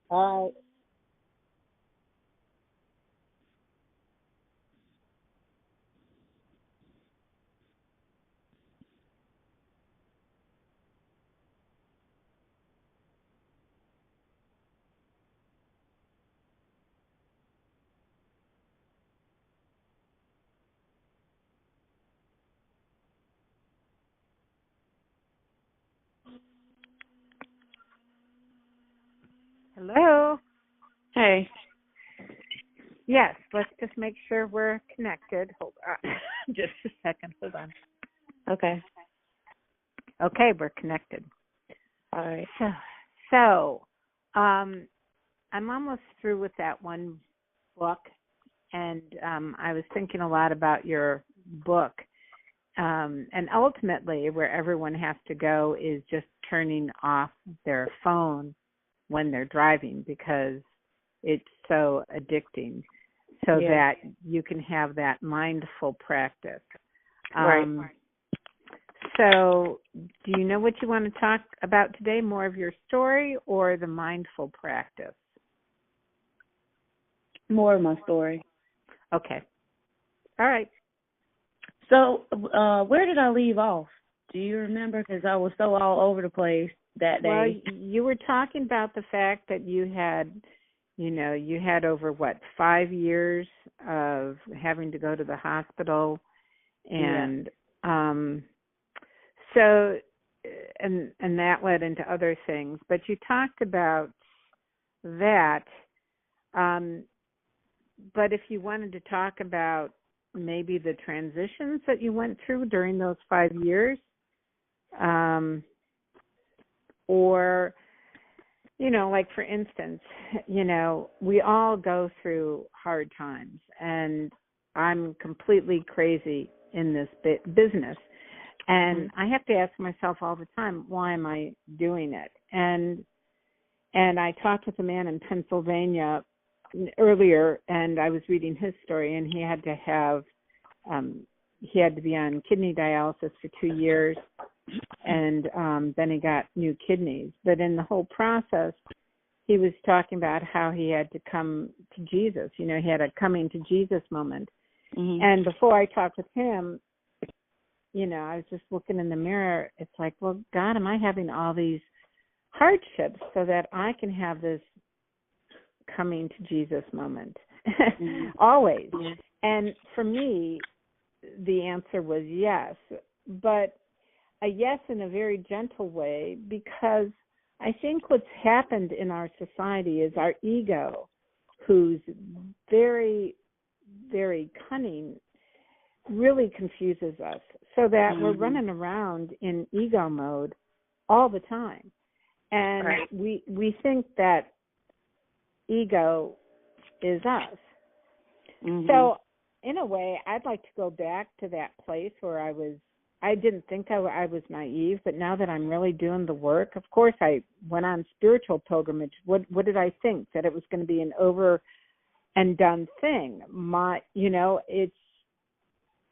All right. Hello. Hey. Yes, let's just make sure we're connected. Hold on. Just a second. Hold on. Okay. Okay, we're connected. All right. So, I'm almost through with that one book, and I was thinking a lot about your book. And ultimately, where everyone has to go is just turning off their phone when they're driving, because it's so addicting, so that you can have that mindful practice. Right. So do you know what you want to talk about today, more of your story or the mindful practice? More of my story. Okay. All right. So, where did I leave off? Do you remember? Because I was so all over the place that day. Well, you were talking about the fact that you had over 5 years of having to go to the hospital, and so and that led into other things. But you talked about that. But if you wanted to talk about maybe the transitions that you went through during those 5 years, or, like for instance, we all go through hard times, and I'm completely crazy in this business. And I have to ask myself all the time, why am I doing it? And I talked with a man in Pennsylvania earlier, and I was reading his story, and he had to be on kidney dialysis for 2 years, and then he got new kidneys. But in the whole process, he was talking about how he had to come to Jesus. He had a coming to Jesus moment. Mm-hmm. And before I talked with him, I was just looking in the mirror. It's like, well, God, am I having all these hardships so that I can have this coming to Jesus moment? Mm-hmm. Always. Mm-hmm. And for me, the answer was yes, but a yes in a very gentle way, because I think what's happened in our society is our ego, who's very, very cunning, really confuses us, so that we're running around in ego mode all the time. And we think that ego is us. Mm-hmm. So in a way, I'd like to go back to that place where I didn't think I was naive, but now that I'm really doing the work, of course I went on spiritual pilgrimage. What did I think? That it was going to be an over and done thing.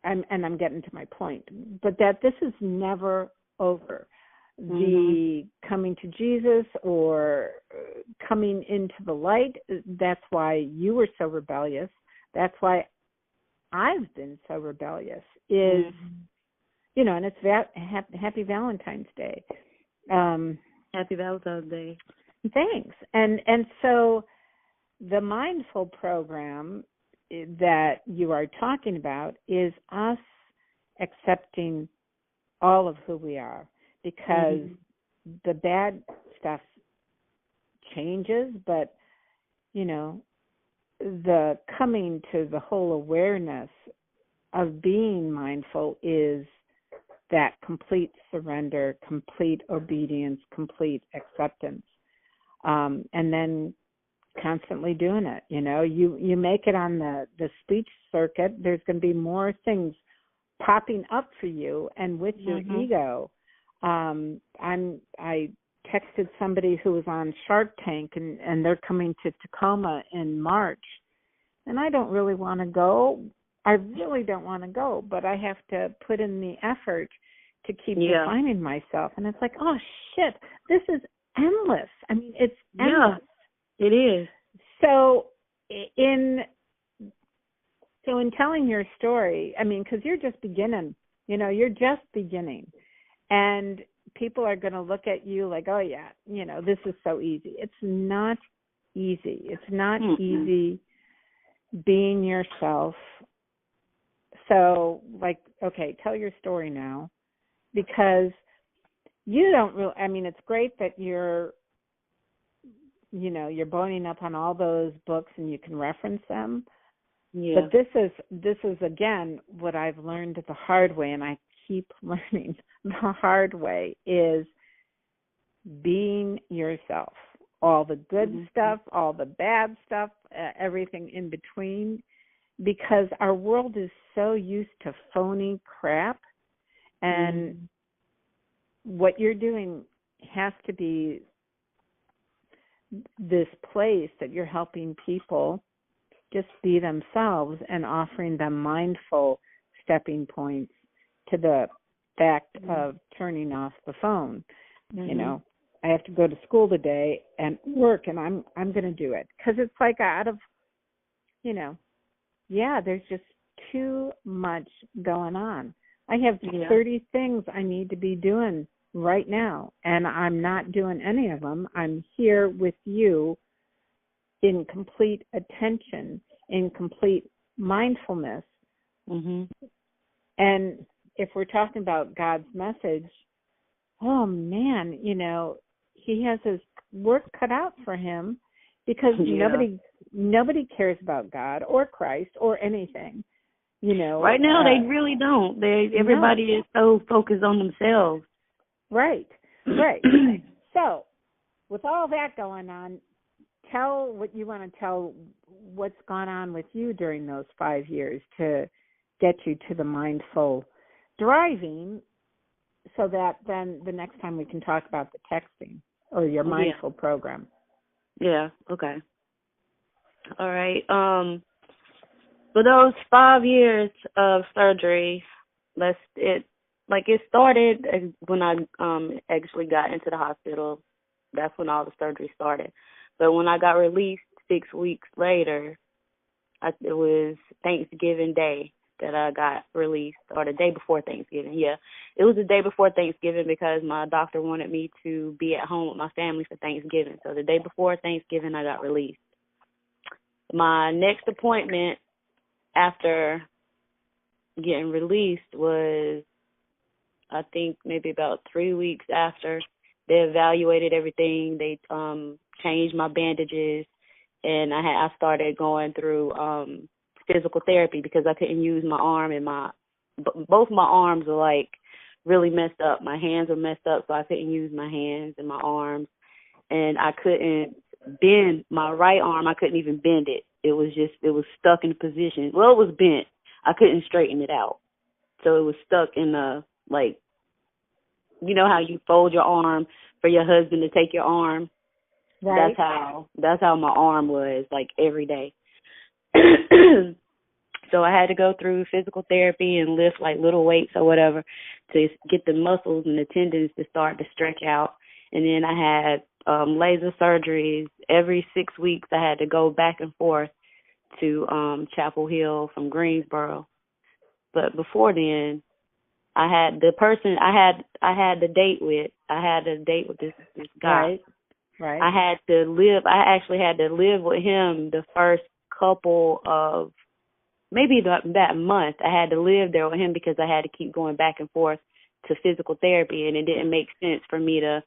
I'm getting to my point, but that this is never over. Mm-hmm. The coming to Jesus or coming into the light, that's why you were so rebellious. That's why I've been so rebellious, is, and it's Happy Valentine's Day. Happy Valentine's Day. Thanks. And so the mindful program that you are talking about is us accepting all of who we are, because the bad stuff changes, but, the coming to the whole awareness of being mindful is that complete surrender, complete obedience, complete acceptance, and then constantly doing it. You make it on the speech circuit, there's going to be more things popping up for you, and with your ego. I texted somebody who was on Shark Tank, and they're coming to Tacoma in March, and I don't really want to go. I really don't want to go, but I have to put in the effort to keep defining myself. And it's like, oh shit, this is endless. I mean, it's Yeah, endless. it is. So in telling your story, I mean, because you're just beginning, you're just beginning, and people are going to look at you like, oh yeah, this is so easy. It's not easy. It's not easy being yourself. So, like, okay, tell your story now, because you don't really, I mean, it's great that you're boning up on all those books and you can reference them. Yeah. But this is again what I've learned the hard way, and I keep learning the hard way, is being yourself. All the good stuff, all the bad stuff, everything in between, because our world is so used to phony crap, and what you're doing has to be this place that you're helping people just be themselves and offering them mindful stepping points to the fact of turning off the phone. I have to go to school today and work, and I'm going to do it, because it's like out of, there's just too much going on. I have 30 things I need to be doing right now, and I'm not doing any of them. I'm here with you in complete attention, in complete mindfulness. And if we're talking about God's message, oh man, he has his work cut out for him, because nobody cares about God or Christ or anything. Right now they really don't. Everybody is so focused on themselves. Right. So, with all that going on, tell what you want to tell, what's gone on with you during those 5 years to get you to the mindful driving, so that then the next time we can talk about the texting or your mindful program. Yeah, okay. All right. For those 5 years of surgery, it started when I actually got into the hospital. That's when all the surgery started. But when I got released 6 weeks later, it was Thanksgiving Day that I got released, or the day before Thanksgiving. Yeah, it was the day before Thanksgiving, because my doctor wanted me to be at home with my family for Thanksgiving. So the day before Thanksgiving, I got released. My next appointment after getting released was, I think, maybe about 3 weeks after. They evaluated everything. They changed my bandages, and I started going through physical therapy, because I couldn't use my arm, and both my arms were like really messed up. My hands were messed up, so I couldn't use my hands and my arms, and I couldn't bend my right arm. I couldn't even bend it. It was stuck in position. Well, it was bent. I couldn't straighten it out, so it was stuck in how you fold your arm for your husband to take your arm. Right. That's how my arm was, like, every day. So I had to go through physical therapy and lift like little weights or whatever to get the muscles and the tendons to start to stretch out. And then I had laser surgeries. Every 6 weeks I had to go back and forth to Chapel Hill from Greensboro. But before then, I had the person I had a date with this guy. Right. I actually had to live with him the first couple of, maybe that month. I had to live there with him, because I had to keep going back and forth to physical therapy, and it didn't make sense for me to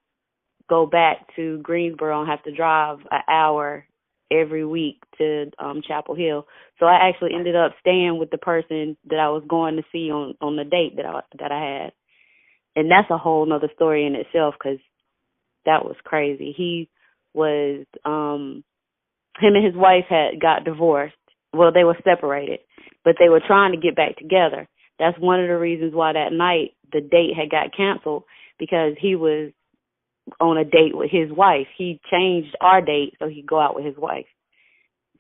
go back to Greensboro and have to drive an hour every week to Chapel Hill. So I actually ended up staying with the person that I was going to see on the date that I had. And that's a whole nother story in itself, because that was crazy. He was, him and his wife had got divorced. Well, they were separated, but they were trying to get back together. That's one of the reasons why that night the date had got canceled, because he was on a date with his wife. He changed our date so he could go out with his wife.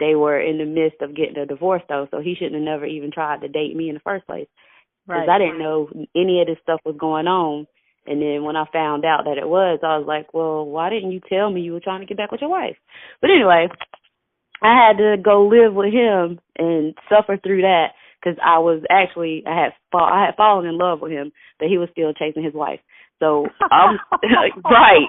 They were in the midst of getting a divorce, though, so he shouldn't have never even tried to date me in the first place, because I didn't know any of this stuff was going on And then when I found out that it was, I was like, well, why didn't you tell me you were trying to get back with your wife? But anyway, I had to go live with him and suffer through that because I had fallen in love with him, but he was still chasing his wife. So I'm right.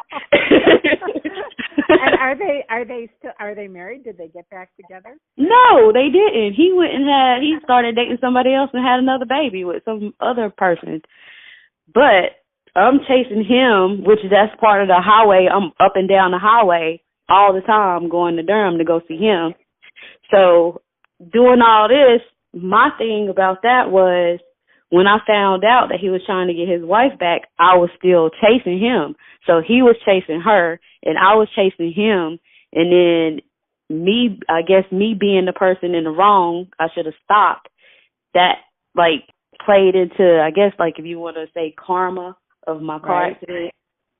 And are they married? Did they get back together? No, they didn't. He started dating somebody else and had another baby with some other person. But I'm chasing him, which that's part of the highway. I'm up and down the highway all the time going to Durham to go see him. So doing all this, my thing about that was when I found out that he was trying to get his wife back, I was still chasing him. So he was chasing her and I was chasing him. And then me being the person in the wrong, I should have stopped. That played into, I guess, if you want to say karma of my car accident.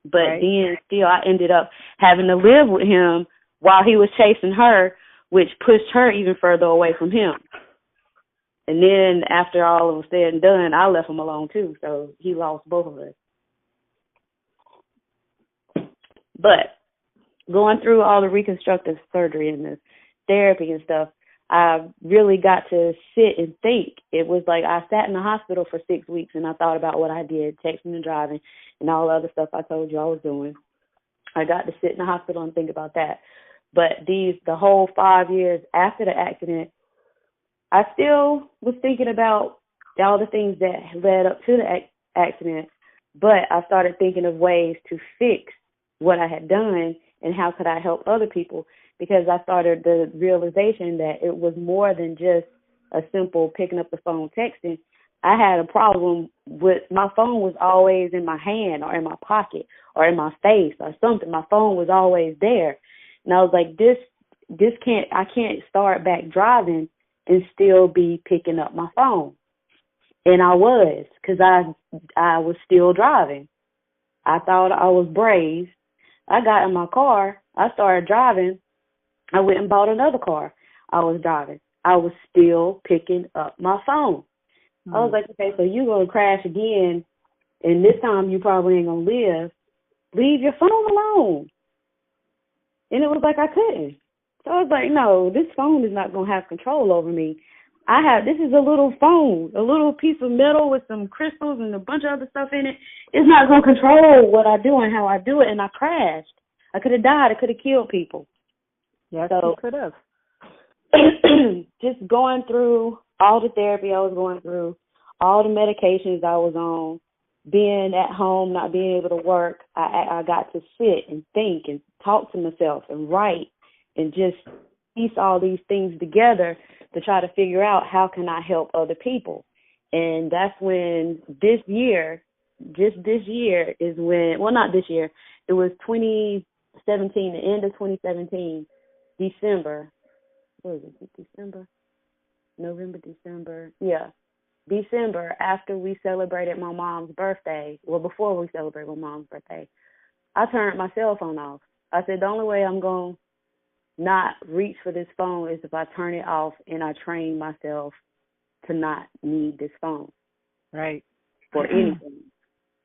But then still I ended up having to live with him while he was chasing her, which pushed her even further away from him. And then after all was said and done, I left him alone too. So he lost both of us. But going through all the reconstructive surgery and the therapy and stuff, I really got to sit and think. It was like I sat in the hospital for 6 weeks and I thought about what I did, texting and driving and all the other stuff I told you I was doing. I got to sit in the hospital and think about that. But the whole 5 years after the accident, I still was thinking about all the things that led up to the accident, but I started thinking of ways to fix what I had done and how could I help other people, because I started the realization that it was more than just a simple picking up the phone texting. I had a problem with my phone was always in my hand or in my pocket or in my face or something. My phone was always there. And I was like, I can't start back driving and still be picking up my phone. And I was, because I was still driving. I thought I was brave. I got in my car. I started driving. I went and bought another car. I was driving. I was still picking up my phone. I was like, okay, so you're going to crash again, and this time you probably ain't going to live. Leave your phone alone. And it was like I couldn't. So I was like, no, this phone is not going to have control over me. This is a little phone, a little piece of metal with some crystals and a bunch of other stuff in it. It's not going to control what I do and how I do it, and I crashed. I could have died. I could have killed people. Yes, you could have. Just going through all the therapy I was going through, all the medications I was on, being at home, not being able to work, I got to sit and think and talk to myself and write and just piece all these things together to try to figure out how can I help other people. And that's when this year is when, well, not this year, it was 2017, the end of 2017, December. What was it, December? November, December. Yeah. December, after we celebrated my mom's birthday, well, before we celebrated my mom's birthday, I turned my cell phone off. I said, the only way I'm going to not reach for this phone is if I turn it off and I train myself to not need this phone. Right. For anything.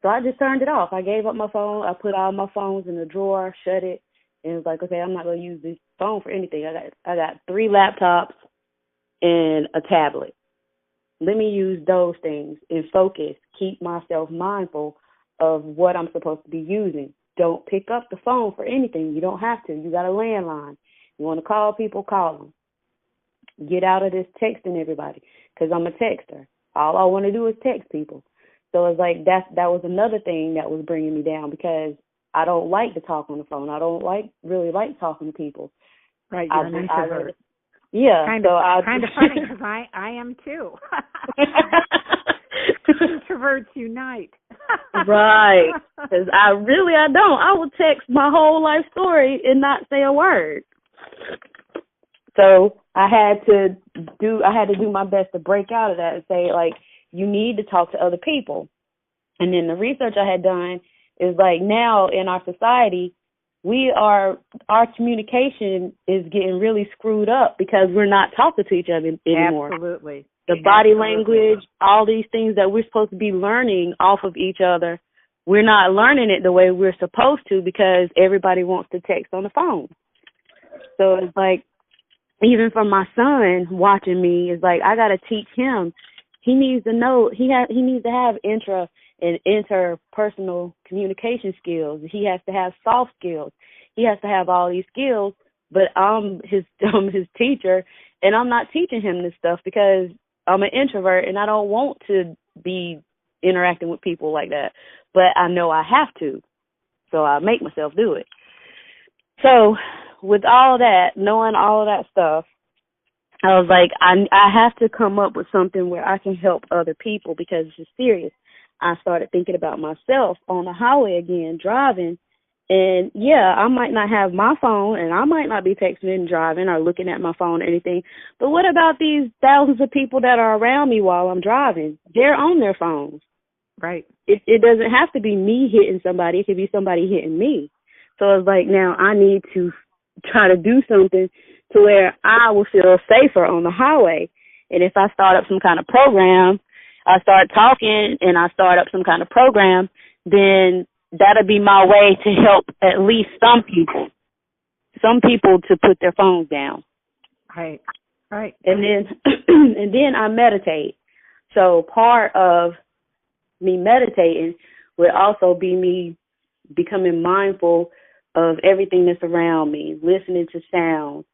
So I just turned it off. I gave up my phone. I put all my phones in the drawer, shut it, and it was like, okay, I'm not going to use this phone for anything. I got 3 laptops and a tablet. Let me use those things and focus, keep myself mindful of what I'm supposed to be using. Don't pick up the phone for anything. You don't have to. You got a landline. You want to call people, call them. Get out of this texting everybody, because I'm a texter. All I want to do is text people. So it's like that was another thing that was bringing me down, because I don't like to talk on the phone. I don't really like talking to people. Right, you're an introvert. Yeah. Kind of funny, because I am too. Introverts unite. Right. Because I don't. I will text my whole life story and not say a word. So I had to do my best to break out of that and say, like, you need to talk to other people. And then the research I had done is like, now in our society, our communication is getting really screwed up because we're not talking to each other anymore. Absolutely. The body language, all these things that we're supposed to be learning off of each other, we're not learning it the way we're supposed to because everybody wants to text on the phone. So it's like, even for my son watching me, it's like I got to teach him. He needs to know, he needs to have intra and interpersonal communication skills. He has to have soft skills. He has to have all these skills, but I'm his teacher, and I'm not teaching him this stuff because I'm an introvert and I don't want to be interacting with people like that. But I know I have to, so I make myself do it. So with all that, knowing all of that stuff, I was like, I have to come up with something where I can help other people because this is serious. I started thinking about myself on the highway again, driving. And, yeah, I might not have my phone, and I might not be texting and driving or looking at my phone or anything. But what about these thousands of people that are around me while I'm driving? They're on their phones. Right. It doesn't have to be me hitting somebody. It could be somebody hitting me. So it's like now I need to try to do something to where I will feel safer on the highway. And if I start up some kind of program, I start talking and I start up some kind of program, then that'll be my way to help at least some people to put their phones down. Right. Right. And then I meditate. So part of me meditating would also be me becoming mindful of everything that's around me, listening to sound,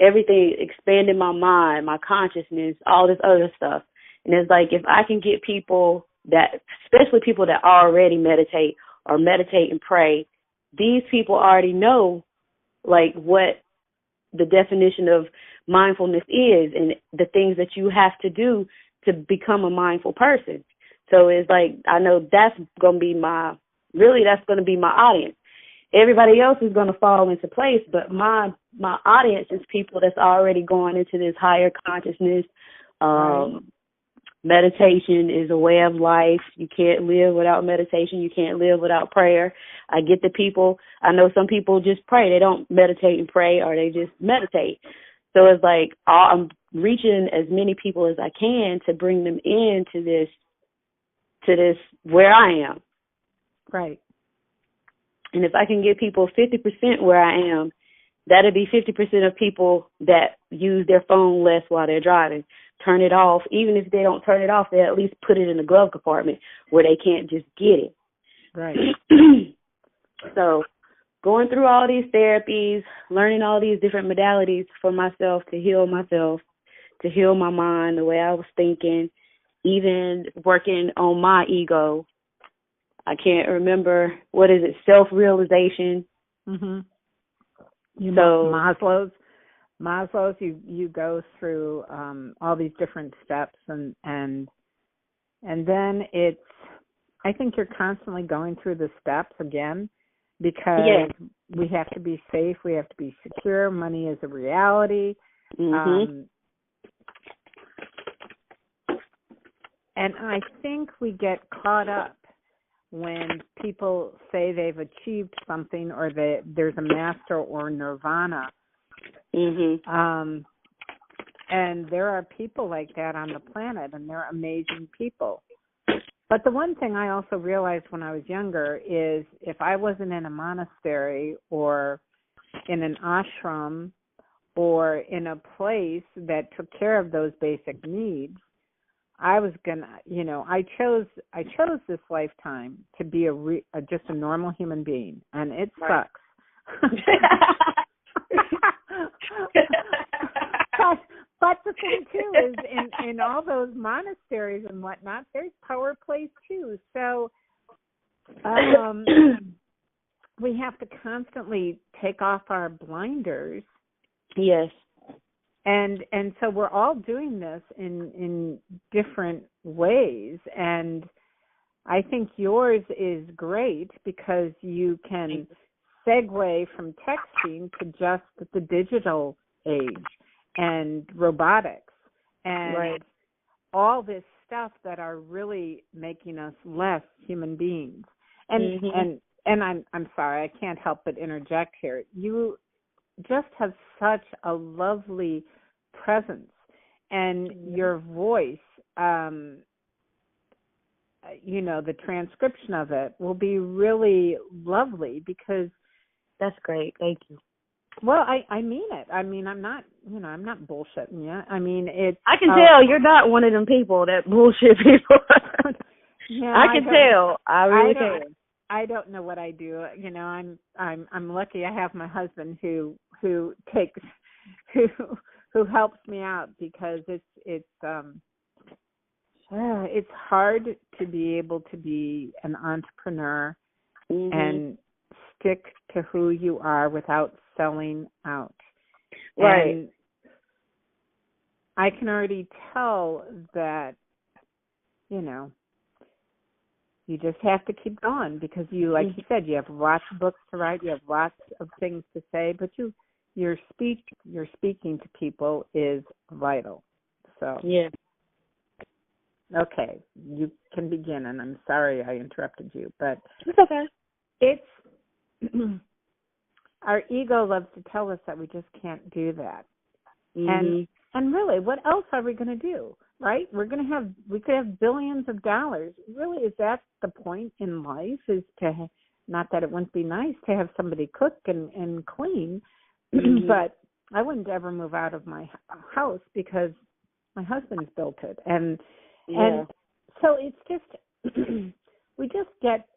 everything, expanding my mind, my consciousness, all this other stuff. And it's like if I can get people that, especially people that already meditate or meditate and pray, these people already know like what the definition of mindfulness is and the things that you have to do to become a mindful person. So it's like I know that's going to be my audience. Everybody else is going to fall into place, but my audience is people that's already going into this higher consciousness. Right. Meditation is a way of life. You can't live without meditation. You can't live without prayer. I get the people. I know some people just pray. They don't meditate and pray, or they just meditate. So it's like I'm reaching as many people as I can to bring them into this where I am. Right. And if I can get people 50% where I am, that'll be 50% of people that use their phone less while they're driving. Turn it off. Even if they don't turn it off, they at least put it in the glove compartment where they can't just get it. Right. So going through all these therapies, learning all these different modalities for myself, to heal my mind, the way I was thinking, even working on my ego. I can't remember, what is it, self-realization. Mhm. Maslow's you go through all these different steps and then I think you're constantly going through the steps again because we have to be safe, we have to be secure, money is a reality. Mm-hmm. And I think we get caught up when people say they've achieved something or there's a master or nirvana. Mm-hmm. And there are people like that on the planet, and they're amazing people. But the one thing I also realized when I was younger is if I wasn't in a monastery or in an ashram or in a place that took care of those basic needs, I was gonna, I chose this lifetime to be just a normal human being, and it sucks. but the thing too is, in all those monasteries and whatnot, there's power plays too. So we have to constantly take off our blinders. Yes. And so we're all doing this in different ways, and I think yours is great because you can segue from texting to just the digital age and robotics and all this stuff that are really making us less human beings. And and I'm sorry, I can't help but interject here. You just have such a lovely presence, and your voice the transcription of it will be really lovely because that's great. Thank you. Well, I mean it. I mean, I'm not bullshitting you. I mean, I can tell you're not one of them people that bullshit people. Yeah, I can tell. I really can. I don't know what I do. I'm lucky I have my husband who takes who helps me out because it's hard to be able to be an entrepreneur and stick to who you are without selling out. Right. And I can already tell that, you just have to keep going because like you said, you have lots of books to write, you have lots of things to say, but your speaking to people is vital. So yeah. Okay, you can begin, and I'm sorry I interrupted you, but it's okay. It's our ego loves to tell us that we just can't do that, and really, what else are we going to do? Right? We could have billions of dollars. Really, is that the point in life? Is to not that it wouldn't be nice to have somebody cook and clean, but I wouldn't ever move out of my house because my husband's built it, and so it's just we just get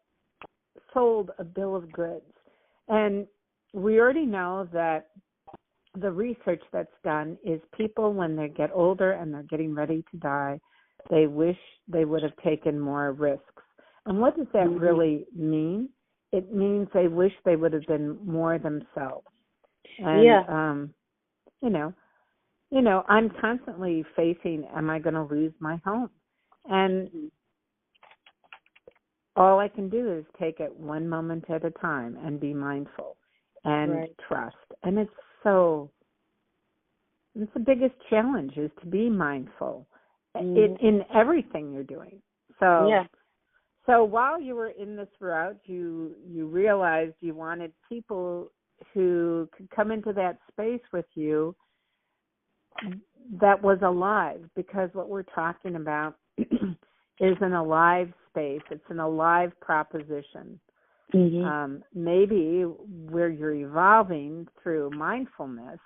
sold a bill of goods, and we already know that the research that's done is people, when they get older and they're getting ready to die, they wish they would have taken more risks. And what does that really mean? It means they wish they would have been more themselves. And, I'm constantly facing, am I going to lose my home? And all I can do is take it one moment at a time and be mindful and trust. And it's the biggest challenge is to be mindful in everything you're doing. So while you were in this route, you realized you wanted people who could come into that space with you that was alive, because what we're talking about is an alive space. It's an alive proposition. Maybe where you're evolving through mindfulness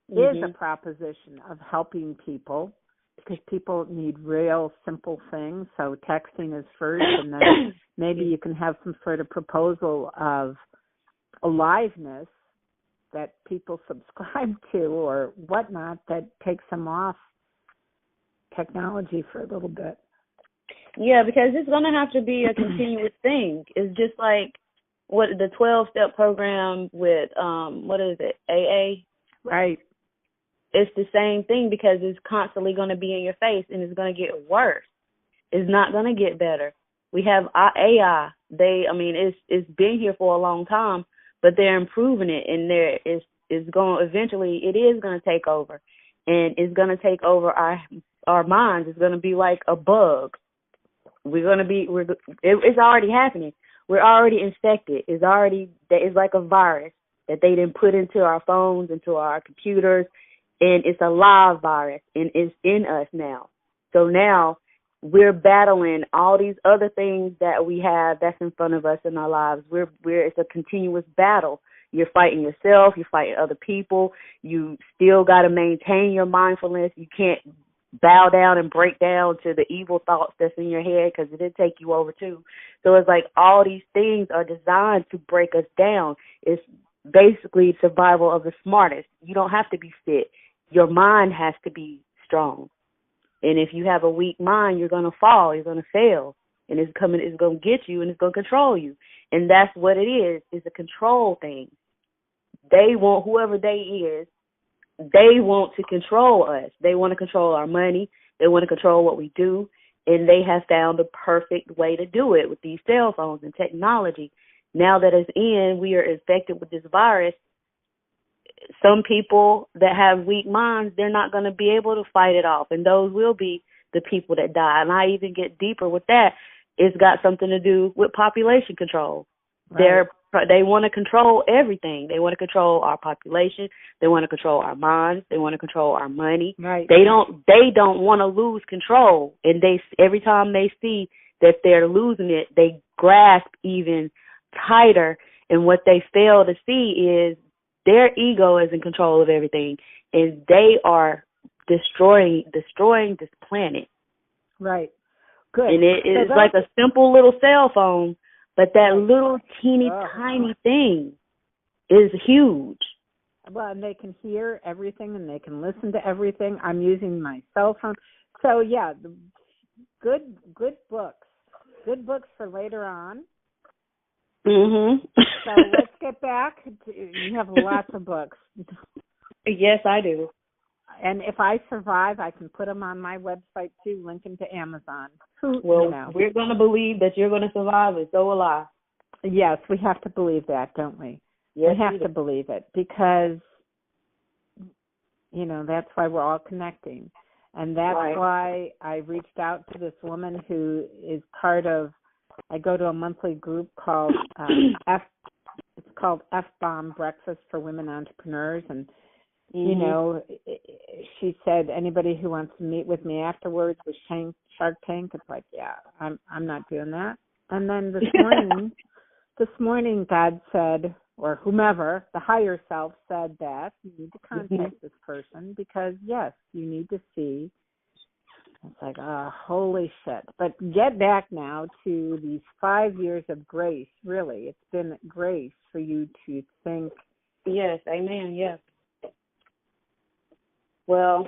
is a proposition of helping people, because people need real simple things. So texting is first, and then maybe you can have some sort of proposal of aliveness that people subscribe to or whatnot that takes them off technology for a little bit. Yeah, because it's going to have to be a continuous thing. It's just like what the 12-step program with, what is it, AA? Right. It's the same thing, because it's constantly going to be in your face, and it's going to get worse. It's not going to get better. We have AI. It's been here for a long time, but they're improving it, and it's going eventually. It is going to take over, and it's going to take over our minds. It's going to be like a bug. It's already happening. We're already infected. It's like a virus that they didn't put into our phones, into our computers, and it's a live virus, and it's in us now. So now we're battling all these other things that we have that's in front of us in our lives. It's a continuous battle. You're fighting yourself. You're fighting other people. You still got to maintain your mindfulness. You can't bow down and break down to the evil thoughts that's in your head, because it'll take you over too. So it's like all these things are designed to break us down. It's basically survival of the smartest. You don't have to be fit. Your mind has to be strong. And if you have a weak mind, you're going to fall. You're going to fail. And it's going to get you, and it's going to control you. And that's what it is. It's a control thing. They want, whoever they want to control us. They want to control our money. They want to control what we do. And they have found the perfect way to do it with these cell phones and technology. Now that it's in, we are infected with this virus. Some people that have weak minds, they're not going to be able to fight it off. And those will be the people that die. And I even get deeper with that. It's got something to do with population control. Right. They want to control everything. They want to control our population. They want to control our minds. They want to control our money. Right. They don't want to lose control. And every time they see that they're losing it, they grasp even tighter. And what they fail to see is their ego is in control of everything, and they are destroying this planet. Right. Good. And it is like a simple little cell phone, but that little teeny tiny thing is huge. Well, and they can hear everything and they can listen to everything. I'm using my cell phone. So yeah, good books. Good books for later on. Mhm. So let's get back to, you have lots of books. Yes, I do. And if I survive, I can put them on my website too, link them to Amazon. Well, we're going to believe that you're going to survive, and so will I. Yes, we have to believe that, don't we? Yes, we have to believe it because, that's why we're all connecting. And that's why I reached out to this woman who is part of, I go to a monthly group called it's called F-Bomb Breakfast for Women Entrepreneurs. And, she said, anybody who wants to meet with me afterwards with Shark Tank, it's like, yeah, I'm not doing that. And then this morning, God said, or whomever, the higher self said that you need to contact this person because, yes, you need to see. It's like, holy shit. But get back now to these 5 years of grace, really. It's been grace for you to think. Yes, amen, yes. Well,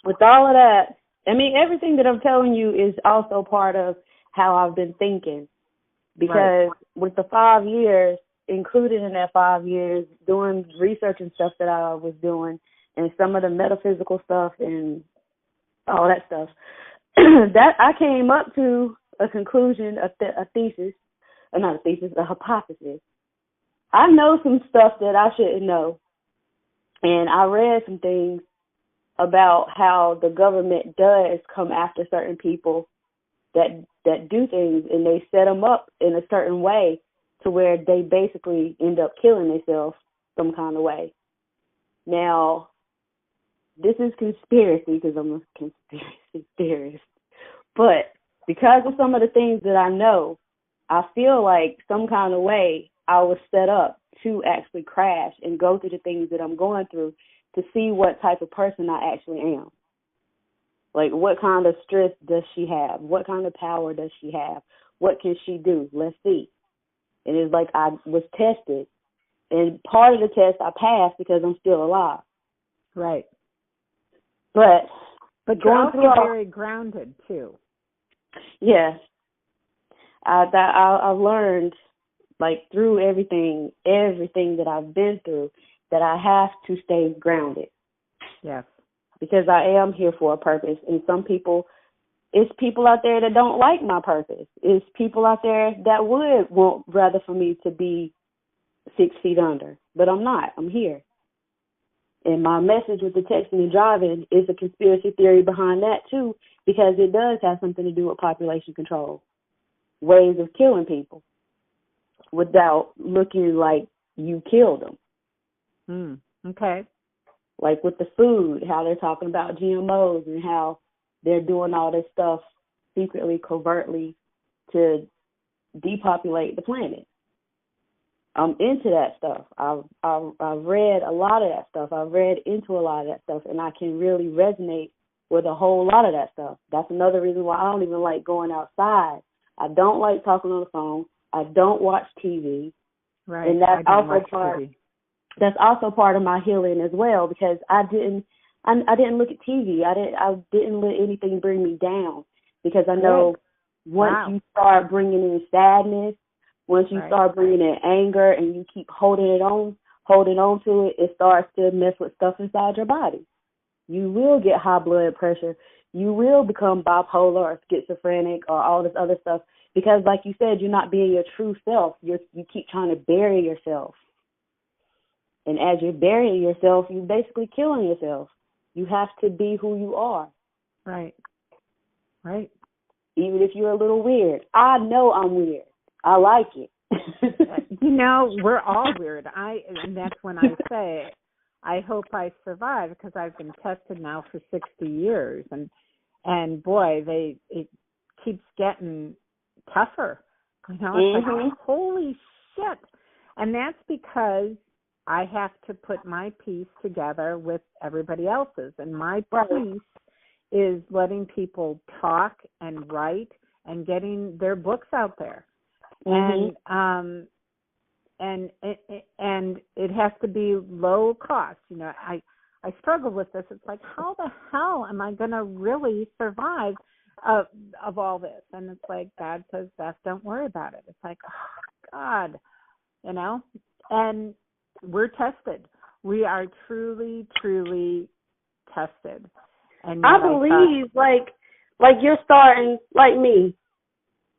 with all of that, everything that I'm telling you is also part of how I've been thinking. Because with the 5 years, included in that 5 years, doing research and stuff that I was doing, and some of the metaphysical stuff and all that stuff, that I came up to a conclusion, a hypothesis. I know some stuff that I shouldn't know, and I read some things about how the government does come after certain people that do things, and they set them up in a certain way to where they basically end up killing themselves some kind of way. Now, this is conspiracy because I'm a conspiracy theorist, but because of some of the things that I know, I feel like some kind of way I was set up to actually crash and go through the things that I'm going through to see what type of person I actually am. Like, what kind of strength does she have? What kind of power does she have? What can she do? Let's see. And it's like I was tested. And part of the test I passed because I'm still alive. Right. But you're also very grounded, too. Yes. I've learned, like, through everything that I've been through, that I have to stay grounded. Yes. Because I am here for a purpose. And it's people out there that don't like my purpose. It's people out there that would want rather for me to be 6 feet under. But I'm not. I'm here. And my message with the texting and driving is a conspiracy theory behind that, too, because it does have something to do with population control, ways of killing people without looking like you killed them. Okay. Like with the food, how they're talking about GMOs and how they're doing all this stuff secretly, covertly to depopulate the planet. I'm into that stuff. I've read a lot of that stuff. I've read into a lot of that stuff, and I can really resonate with a whole lot of that stuff. That's another reason why I don't even like going outside. I don't like talking on the phone. I don't watch TV. Right. And that's also part of my healing as well, because I didn't look at TV. I didn't let anything bring me down, because I know once you start bringing in sadness, once you start bringing in anger, and you keep holding on to it, it starts to mess with stuff inside your body. You will get high blood pressure. You will become bipolar or schizophrenic or all this other stuff, because, like you said, you're not being your true self. You keep trying to bury yourself. And as you're burying yourself, you're basically killing yourself. You have to be who you are. Right. Right. Even if you're a little weird. I know I'm weird. I like it. We're all weird. And that's when I say, I hope I survive, because I've been tested now for 60 years. And boy, keeps getting tougher. You know, it's like, holy shit. And that's because I have to put my piece together with everybody else's. And my piece is letting people talk and write and getting their books out there. And it has to be low cost. You know, I struggle with this. It's like, how the hell am I going to really survive of all this? And it's like, God says, Beth, don't worry about it. It's like, oh, God, you know, and we're tested. We are truly, truly tested. And I believe, like you're starting, like me,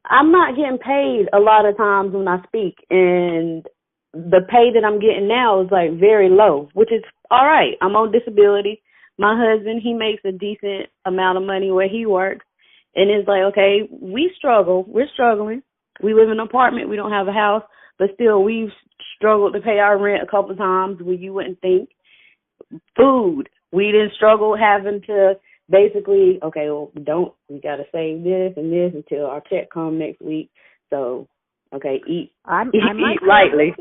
I'm not getting paid a lot of times when I speak, and the pay that I'm getting now is like very low, which is all right. I'm on disability. My husband, he makes a decent amount of money where he works, and it's like, okay, we struggle. We're struggling. We live in an apartment. We don't have a house, but still we've struggled to pay our rent a couple of times where you wouldn't think. Food. We didn't struggle having to basically, okay, well, we got to save this and this until our check comes next week. So, okay, eat lightly.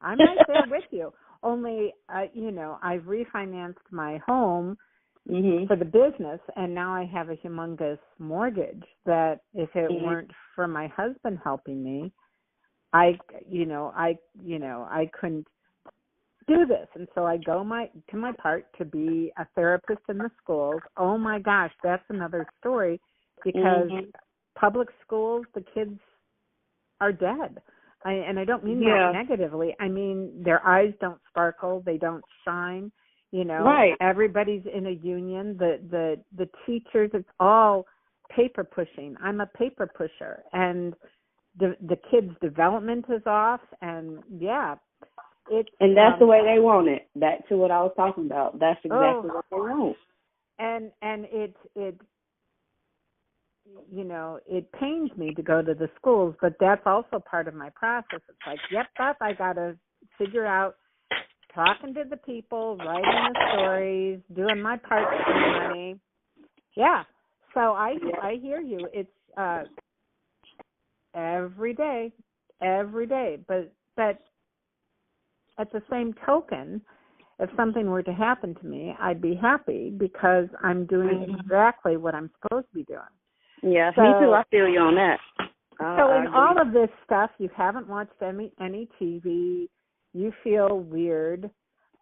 I'm right there with you. Only, you know, I've refinanced my home for the business, and now I have a humongous mortgage that if it weren't for my husband helping me, I couldn't do this. And so I go to my part to be a therapist in the schools. Oh my gosh, that's another story, because public schools, the kids are dead. And I don't mean that negatively. I mean, their eyes don't sparkle, they don't shine. You know, everybody's in a union. The teachers, it's all paper pushing. I'm a paper pusher, and the kids' development is off. And and that's the way they want it. Back to what I was talking about. That's exactly what they want. And it you know, it pains me to go to the schools, but that's also part of my process. It's like, yep, Beth, I got to figure out talking to the people, writing the stories, doing my part for the money. Yeah. So I hear you. It's every day. But at the same token, if something were to happen to me, I'd be happy because I'm doing exactly what I'm supposed to be doing. Yeah, me too. I feel you on that. So in all of this stuff, you haven't watched any TV. You feel weird,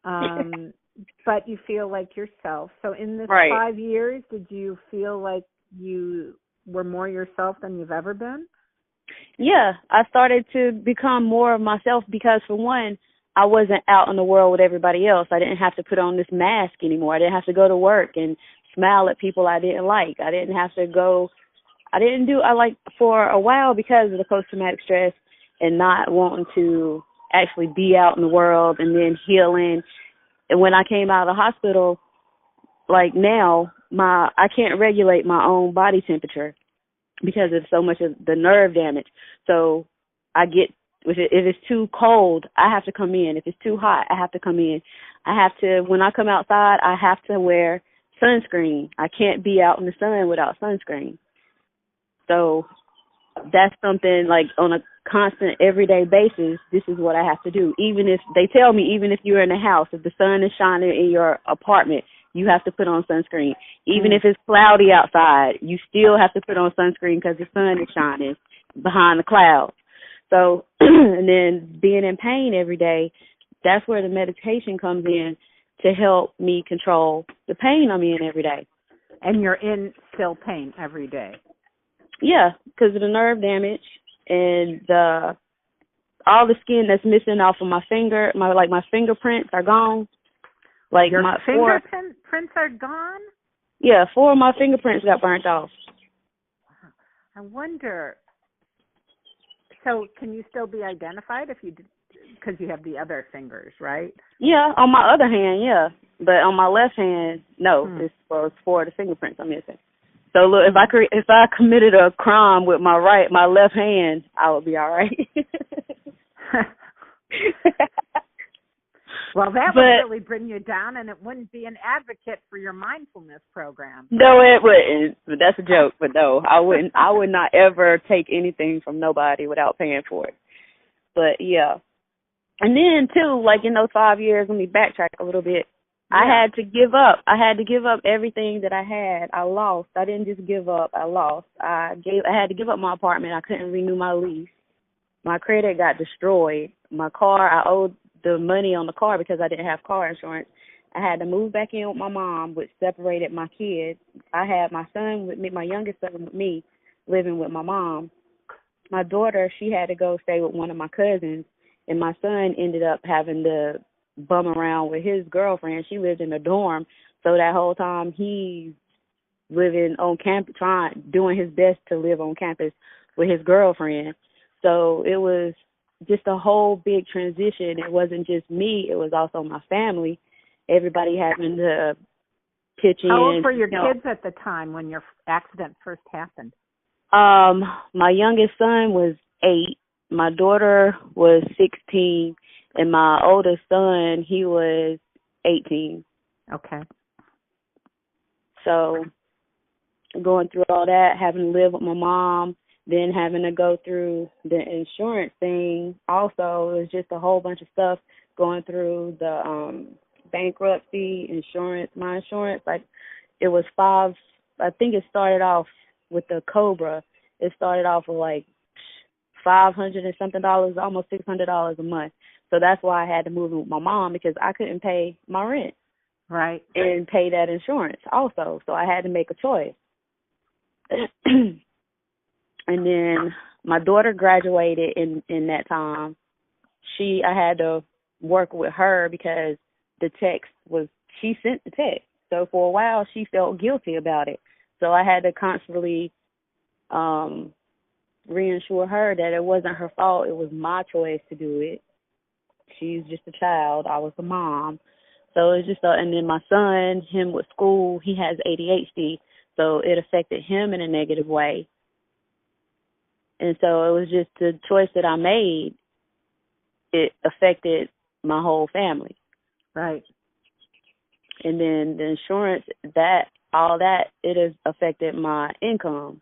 but you feel like yourself. So in this 5 years, did you feel like you were more yourself than you've ever been? Yeah, I started to become more of myself because, for one, I wasn't out in the world with everybody else. I didn't have to put on this mask anymore. I didn't have to go to work and smile at people I didn't like. I didn't have to go. For a while, because of the post-traumatic stress and not wanting to actually be out in the world and then healing. And when I came out of the hospital, like now, I can't regulate my own body temperature because of so much of the nerve damage. So I get, if it's too cold, I have to come in. If it's too hot, I have to come in. When I come outside, I have to wear sunscreen. I can't be out in the sun without sunscreen. So that's something like on a constant everyday basis, this is what I have to do. Even if they tell me, even if you're in a house, if the sun is shining in your apartment, you have to put on sunscreen. Even if it's cloudy outside, you still have to put on sunscreen because the sun is shining behind the clouds. So, and then being in pain every day, that's where the meditation comes in to help me control the pain I'm in every day. And you're in still pain every day. Yeah, because of the nerve damage and all the skin that's missing off of my finger. My fingerprints are gone. Like your my fingerprints are gone? Yeah, 4 of my fingerprints got burnt off. I wonder. So can you still be identified because you have the other fingers, right? Yeah, on my other hand, yeah, but on my left hand, no. It's 4 of the fingerprints I'm missing. So look, if I committed a crime with my left hand, I would be all right. Well, that would really bring you down, and it wouldn't be an advocate for your mindfulness program. No, it wouldn't. That's a joke, but no, I wouldn't. I would not ever take anything from nobody without paying for it. But yeah, and then too, like in those 5 years, let me backtrack a little bit. Yeah. I had to give up. I had to give up everything that I had. I lost. I didn't just give up. I lost. I had to give up my apartment. I couldn't renew my lease. My credit got destroyed. My car, I owed the money on the car because I didn't have car insurance. I had to move back in with my mom, which separated my kids. I had my son with me, my youngest son with me, living with my mom. My daughter, she had to go stay with one of my cousins, and my son ended up having to bum around with his girlfriend. She lived in a dorm, so that whole time he's living on campus, doing his best to live on campus with his girlfriend. So it was just a whole big transition. It wasn't just me, it was also my family. Everybody having to pitch in. How old were your kids at the time when your accident first happened? My youngest son was 8. My daughter was 16. And my oldest son, he was 18. Okay. So going through all that, having to live with my mom, then having to go through the insurance thing also, it was just a whole bunch of stuff going through the bankruptcy, insurance, my insurance. Like it was I think it started off with the Cobra. It started off with like $500 and something, almost $600 a month. So that's why I had to move in with my mom, because I couldn't pay my rent. Right. And pay that insurance also. So I had to make a choice. And then my daughter graduated in that time. I had to work with her because she sent the text. So for a while she felt guilty about it. So I had to constantly reassure her that it wasn't her fault. It was my choice to do it. She's just a child. I was the mom. So it's just, and then my son, him with school, he has ADHD. So it affected him in a negative way. And so it was just the choice that I made. It affected my whole family. Right. And then the insurance, all that, it has affected my income.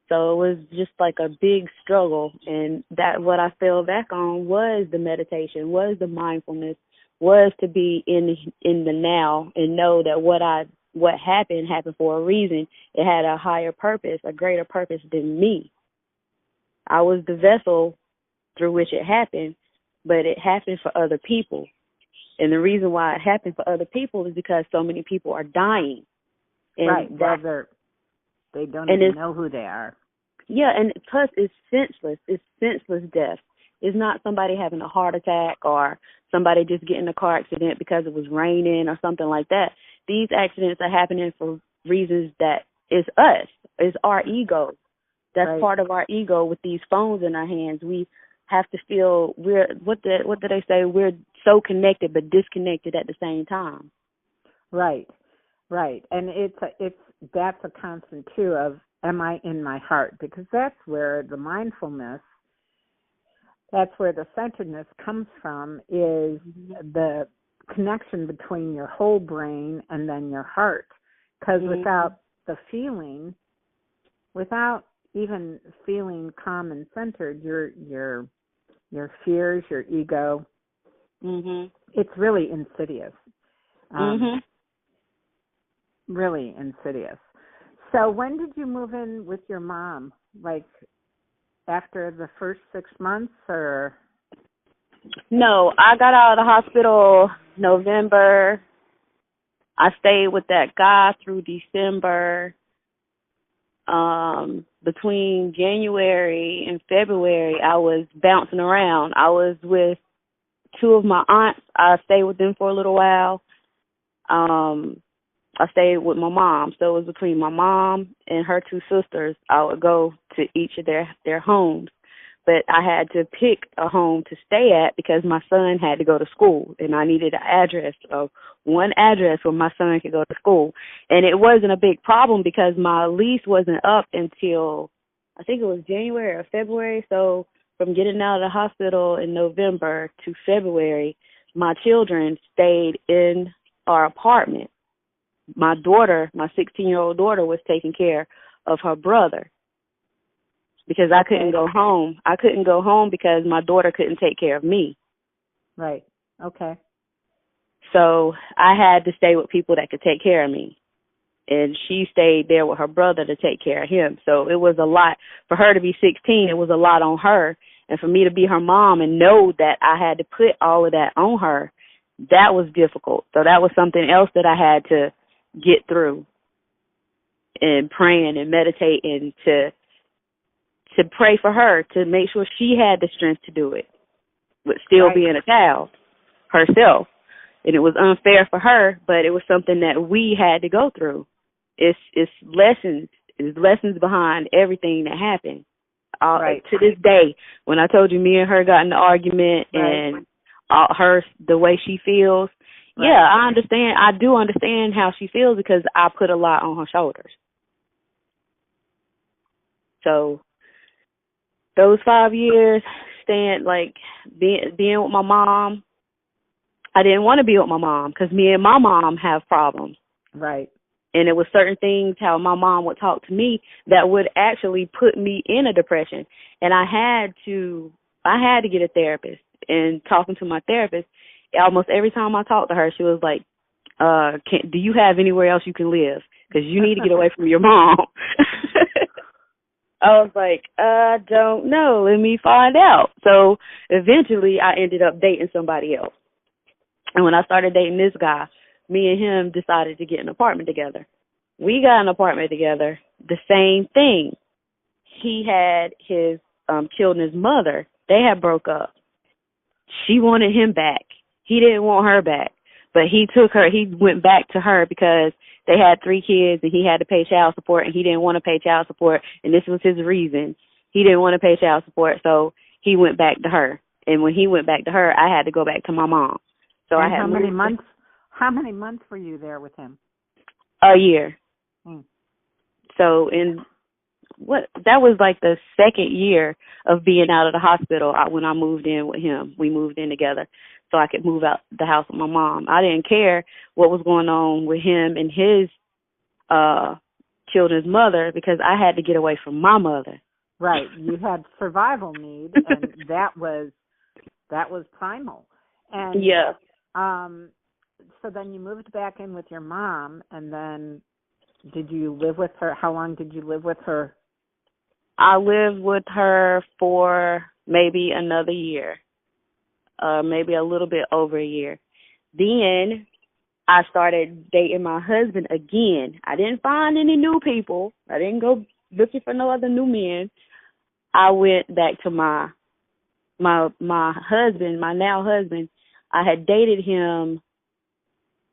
So it was just like a big struggle. And that what I fell back on was the meditation, was the mindfulness, was to be in the now and know that what happened for a reason. It had a higher purpose, a greater purpose than me. I was the vessel through which it happened, but it happened for other people. And the reason why it happened for other people is because so many people are dying. And right. They don't even know who they are. Yeah, and plus it's senseless. It's senseless death. It's not somebody having a heart attack or somebody just getting a car accident because it was raining or something like that. These accidents are happening for reasons that is us. It's our ego. That's right. Part of our ego with these phones in our hands. We have to feel what do they say? We're so connected but disconnected at the same time. Right. And that's a constant too of, am I in my heart? Because that's where the mindfulness, that's where the centeredness comes from, is the connection between your whole brain and then your heart. Because without the feeling, without even feeling calm and centered, your fears, your ego, it's really insidious. Really insidious. So when did you move in with your mom? Like after the first 6 months, or? No, I got out of the hospital November. I stayed with that guy through December. Between January and February, I was bouncing around. I was with 2 of my aunts. I stayed with them for a little while. I stayed with my mom. So it was between my mom and her 2 sisters. I would go to each of their homes. But I had to pick a home to stay at because my son had to go to school, and I needed one address where my son could go to school. And it wasn't a big problem because my lease wasn't up until, I think it was January or February. So from getting out of the hospital in November to February, my children stayed in our apartment. My daughter, my 16-year-old daughter, was taking care of her brother because I couldn't go home. I couldn't go home because my daughter couldn't take care of me. Right. Okay. So I had to stay with people that could take care of me. And she stayed there with her brother to take care of him. So it was a lot. For her to be 16, it was a lot on her. And for me to be her mom and know that I had to put all of that on her, that was difficult. So that was something else that I had to get through, and praying and meditating to pray for her, to make sure she had the strength to do it, but still being a child herself. And it was unfair for her, but it was something that we had to go through. It's lessons. It's lessons behind everything that happened. To this day, when I told you me and her got in the argument and the way she feels, yeah, I understand. I do understand how she feels because I put a lot on her shoulders. So those 5 years, being with my mom, I didn't want to be with my mom because me and my mom have problems. Right. And it was certain things how my mom would talk to me that would actually put me in a depression. And I had to get a therapist. And talking to my therapist, almost every time I talked to her, she was like, do you have anywhere else you can live? Because you need to get away from your mom. I was like, I don't know. Let me find out. So eventually I ended up dating somebody else. And when I started dating this guy, me and him decided to get an apartment together. We got an apartment together, the same thing. He had his children's mother. They had broke up. She wanted him back. He didn't want her back. But he went back to her because they had 3 kids and he had to pay child support and he didn't want to pay child support. And this was his reason. He didn't want to pay child support, so he went back to her. And when he went back to her, I had to go back to my mom. So and I had how many months were you there with him? A year. So that was like the second year of being out of the hospital when I moved in with him. We moved in together so I could move out the house with my mom. I didn't care what was going on with him and his children's mother because I had to get away from my mother. Right. You had survival need, and that was primal. And yeah. So then you moved back in with your mom, and then did you live with her? How long did you live with her? I lived with her for maybe another year, maybe a little bit over a year. Then I started dating my husband again. I didn't find any new people. I didn't go looking for no other new men. I went back to my husband, my now husband. I had dated him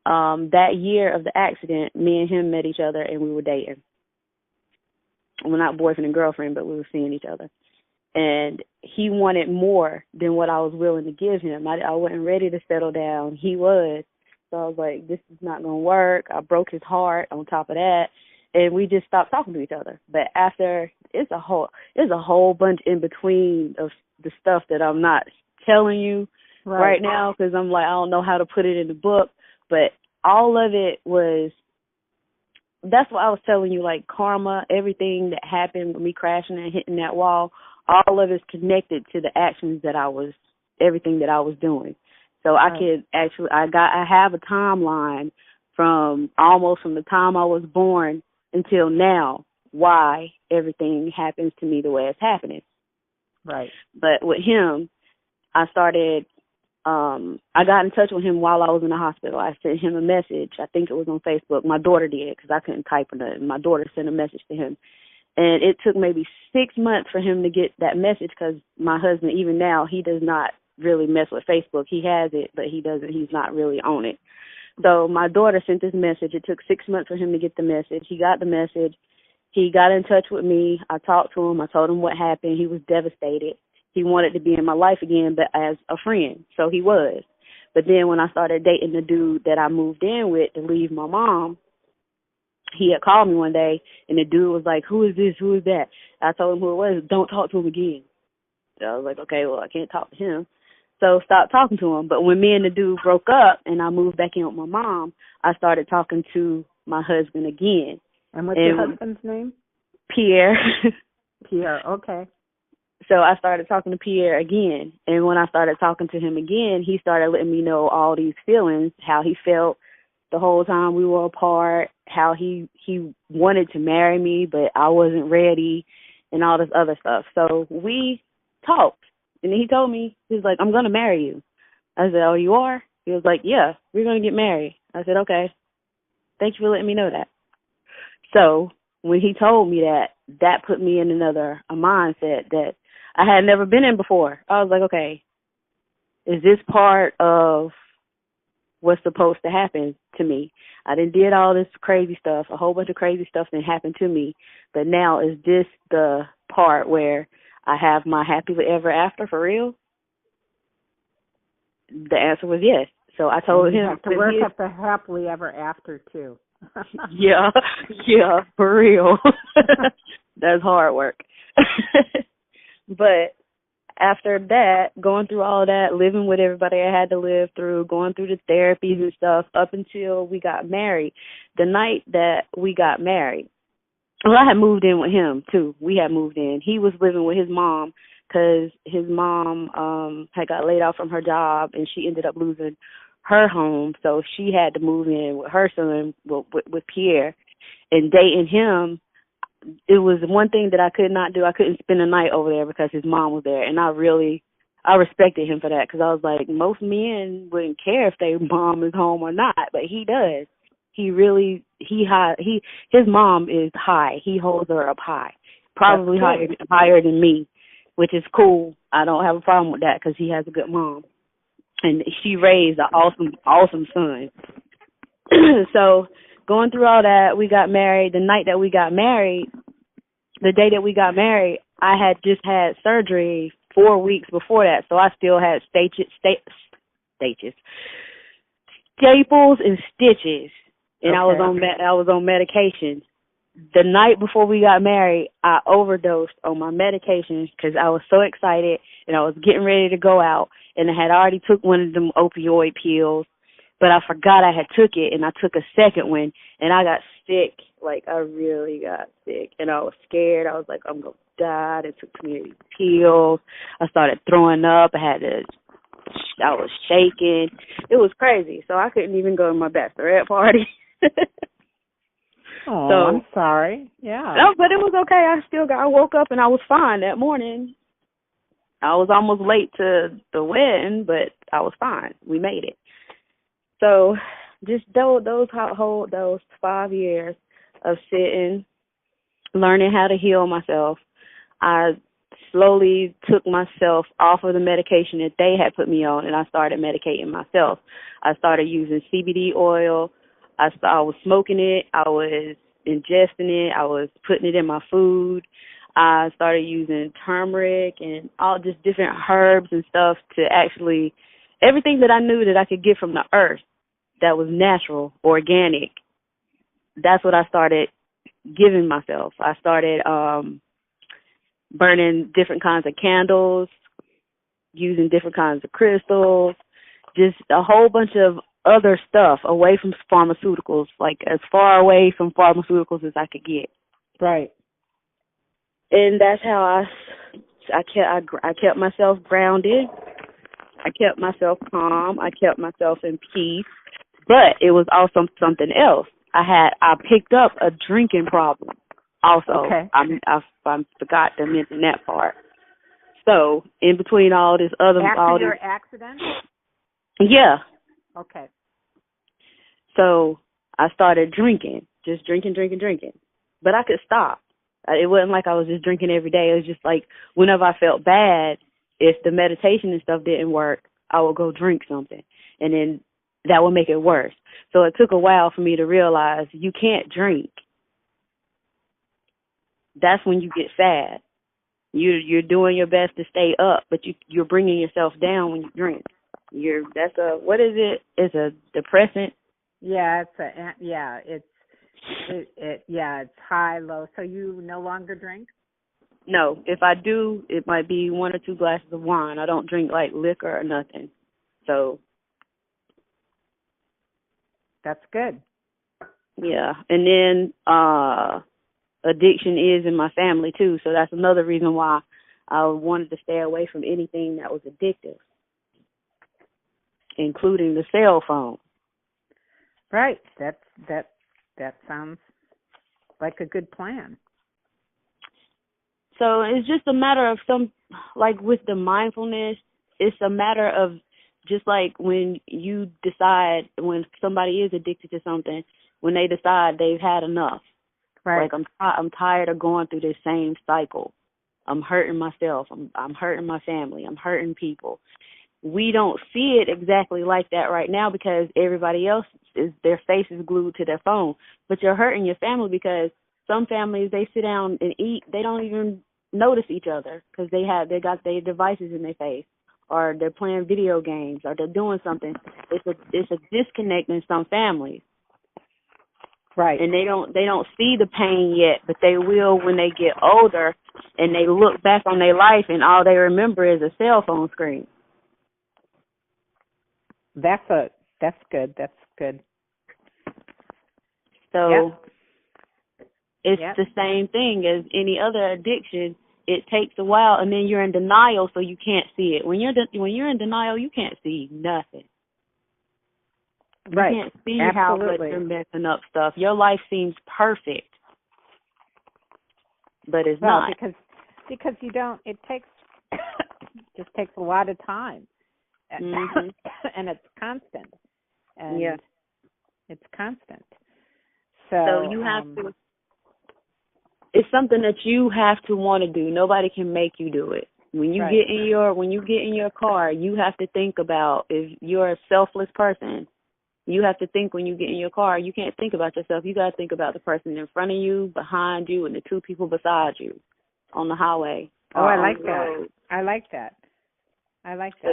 that year of the accident. Me and him met each other, and we were dating. Well, not boyfriend and girlfriend, but we were seeing each other. And he wanted more than what I was willing to give him. I wasn't ready to settle down. He was. So I was like, this is not going to work. I broke his heart on top of that. And we just stopped talking to each other. But after, there's a whole bunch in between of the stuff that I'm not telling you right now because I'm like, I don't know how to put it in the book. But all of it was, that's what I was telling you, like karma, everything that happened with me crashing and hitting that wall, all of it's connected to the actions everything that I was doing. So I could actually, I have a timeline from the time I was born until now, why everything happens to me the way it's happening. Right. But with him, I started, I got in touch with him while I was in the hospital. I sent him a message. I think it was on Facebook. My daughter did because I couldn't type or nothing. My daughter sent a message to him. And it took maybe 6 months for him to get that message because my husband, even now, he does not really mess with Facebook. He has it, but he's not really on it. So my daughter sent this message. It took 6 months for him to get the message. He got the message. He got in touch with me. I talked to him. I told him what happened. He was devastated. He wanted to be in my life again, but as a friend. So he was. But then when I started dating the dude that I moved in with to leave my mom, he had called me one day, and the dude was like, who is this? Who is that? I told him who it was. Don't talk to him again. So I was like, okay, well, I can't talk to him. So stopped talking to him. But when me and the dude broke up and I moved back in with my mom, I started talking to my husband again. And what's your husband's name? Pierre. Pierre, okay. So I started talking to Pierre again. And when I started talking to him again, he started letting me know all these feelings, how he felt the whole time we were apart, how he wanted to marry me, but I wasn't ready, and all this other stuff. So we talked. And he told me, he was like, I'm going to marry you. I said, oh, you are? He was like, yeah, we're going to get married. I said, okay. Thank you for letting me know that. So when he told me that, that put me in a mindset that I had never been in before. I was like, okay, is this part of what's supposed to happen to me? I did all this crazy stuff, a whole bunch of crazy stuff that happened to me, but now is this the part where I have my happily ever after for real? The answer was yes. So I told him. You have to work up the happily ever after too. yeah, for real. That's hard work. But after that, going through all that, living with everybody I had to live through, going through the therapies and stuff, up until we got married. The night that we got married, well, I had moved in with him too. We had moved in. He was living with his mom because his mom had got laid off from her job, and she ended up losing her home, so she had to move in with her son, with Pierre. And dating him, it was one thing that I could not do. I couldn't spend the night over there because his mom was there, and I respected him for that, because I was like, most men wouldn't care if their mom is home or not, but he does. His mom is high. He holds her up high, probably higher than me, which is cool. I don't have a problem with that because he has a good mom, and she raised an awesome son. So going through all that, we got married. The night that we got married, the day that we got married, I had just had surgery 4 weeks before that, so I still had staples and stitches, and okay. I was on medication. The night before we got married, I overdosed on my medication because I was so excited and I was getting ready to go out, and I had already took one of them opioid pills, but I forgot I had took it, and I took a second one, and I got sick. Like, I really got sick, and I was scared. I was like, I'm going to die. They took too many pills. I started throwing up. I was shaking. It was crazy, so I couldn't even go to my bachelorette party. Oh, so, I'm sorry. Yeah. No, but it was okay. I woke up and I was fine that morning. I was almost late to the wedding, but I was fine. We made it. So just those 5 years of sitting, learning how to heal myself, I slowly took myself off of the medication that they had put me on, and I started medicating myself. I started using CBD oil. I was smoking it. I was ingesting it. I was putting it in my food. I started using turmeric and all just different herbs and stuff to actually, everything that I knew that I could get from the earth that was natural, organic, that's what I started giving myself. I started burning different kinds of candles, using different kinds of crystals, just a whole bunch of other stuff away from pharmaceuticals, like as far away from pharmaceuticals as I could get. Right. And that's how I kept myself grounded. I kept myself calm. I kept myself in peace. But it was also something else. I picked up a drinking problem also. Okay. I forgot to mention that part. So in between all this other... After your accident? Yeah. Okay. So I started drinking, just drinking. But I could stop. It wasn't like I was just drinking every day. It was just like whenever I felt bad, if the meditation and stuff didn't work, I would go drink something. And then that would make it worse. So it took a while for me to realize you can't drink. That's when you get sad. You're doing your best to stay up, but you're bringing yourself down when you drink. What is it? It's a depressant. Yeah, it's high, low. So you no longer drink? No, if I do, it might be 1 or 2 glasses of wine. I don't drink like liquor or nothing. So That's good. yeah, and then addiction is in my family too. So that's another reason why I wanted to stay away from anything that was addictive, including the cell phone. Right. That sounds like a good plan. So it's just a matter of like with the mindfulness, it's a matter of just like when you decide, when somebody is addicted to something, when they decide they've had enough. Right. Like I'm tired of going through this same cycle. I'm hurting myself. I'm hurting my family. I'm hurting people. We don't see it exactly like that right now because everybody else their face is glued to their phone. But you're hurting your family because some families, they sit down and eat, they don't even notice each other because they got their devices in their face, or they're playing video games, or they're doing something. It's a disconnect in some families. Right. And they don't see the pain yet, but they will when they get older and they look back on their life and all they remember is a cell phone screen. That's good. That's good. So it's Yep. the same thing as any other addiction. It takes a while, and then you're in denial, so you can't see it. When you're in denial, you can't see nothing. Right. You can't see Absolutely. how much you're messing up stuff. Your life seems perfect, but it's not. Because you don't. It takes just takes a lot of time, Mm-hmm. and it's constant. And Yeah. it's constant. So you have to. It's something that you have to want to do. Nobody can make you do it. When you get in your car, you have to think about, if you're a selfless person, you have to think when you get in your car. You can't think about yourself. You got to think about the person in front of you, behind you, and the 2 people beside you on the highway. Oh, I like that. I like that. So,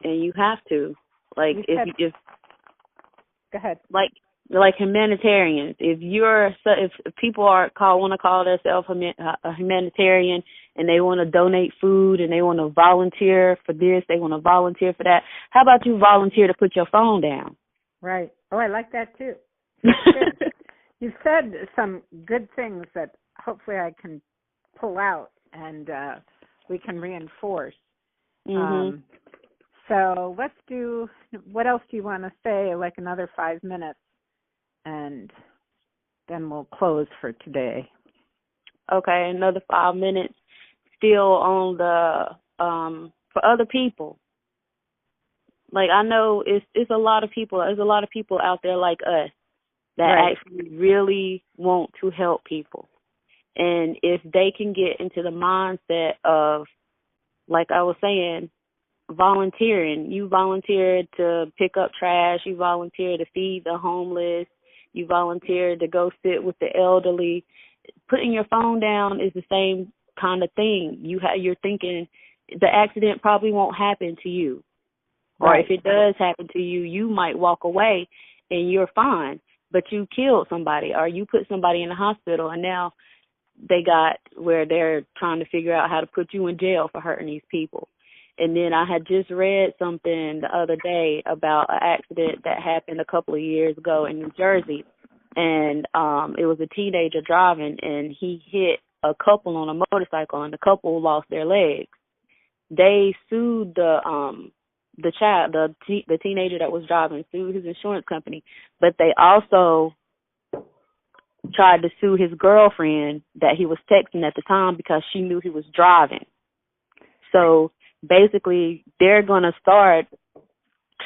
and you have to, like, if go ahead. Like humanitarians. If people want to call themselves a humanitarian, and they want to donate food, and they want to volunteer for this, they want to volunteer for that. How about you volunteer to put your phone down? Right. Oh, I like that too. That's good. You've said some good things that hopefully I can pull out and we can reinforce. Mm-hmm. So let's do. What else do you want to say? Like another 5 minutes. And then we'll close for today. Okay, another 5 minutes. Still on the for other people. Like, I know it's a lot of people. There's a lot of people out there like us that actually really want to help people. And if they can get into the mindset of, like I was saying, volunteering. You volunteer to pick up trash. You volunteer to feed the homeless. You volunteer to go sit with the elderly. Putting your phone down is the same kind of thing. You're thinking the accident probably won't happen to you. Or if it does happen to you, you might walk away and you're fine. But you killed somebody, or you put somebody in the hospital, and now they got where they're trying to figure out how to put you in jail for hurting these people. And then I had just read something the other day about an accident that happened a couple of years ago in New Jersey. And it was a teenager driving, and he hit a couple on a motorcycle, and the couple lost their legs. They sued the teenager that was driving, sued his insurance company, but they also tried to sue his girlfriend that he was texting at the time because she knew he was driving. So basically, they're going to start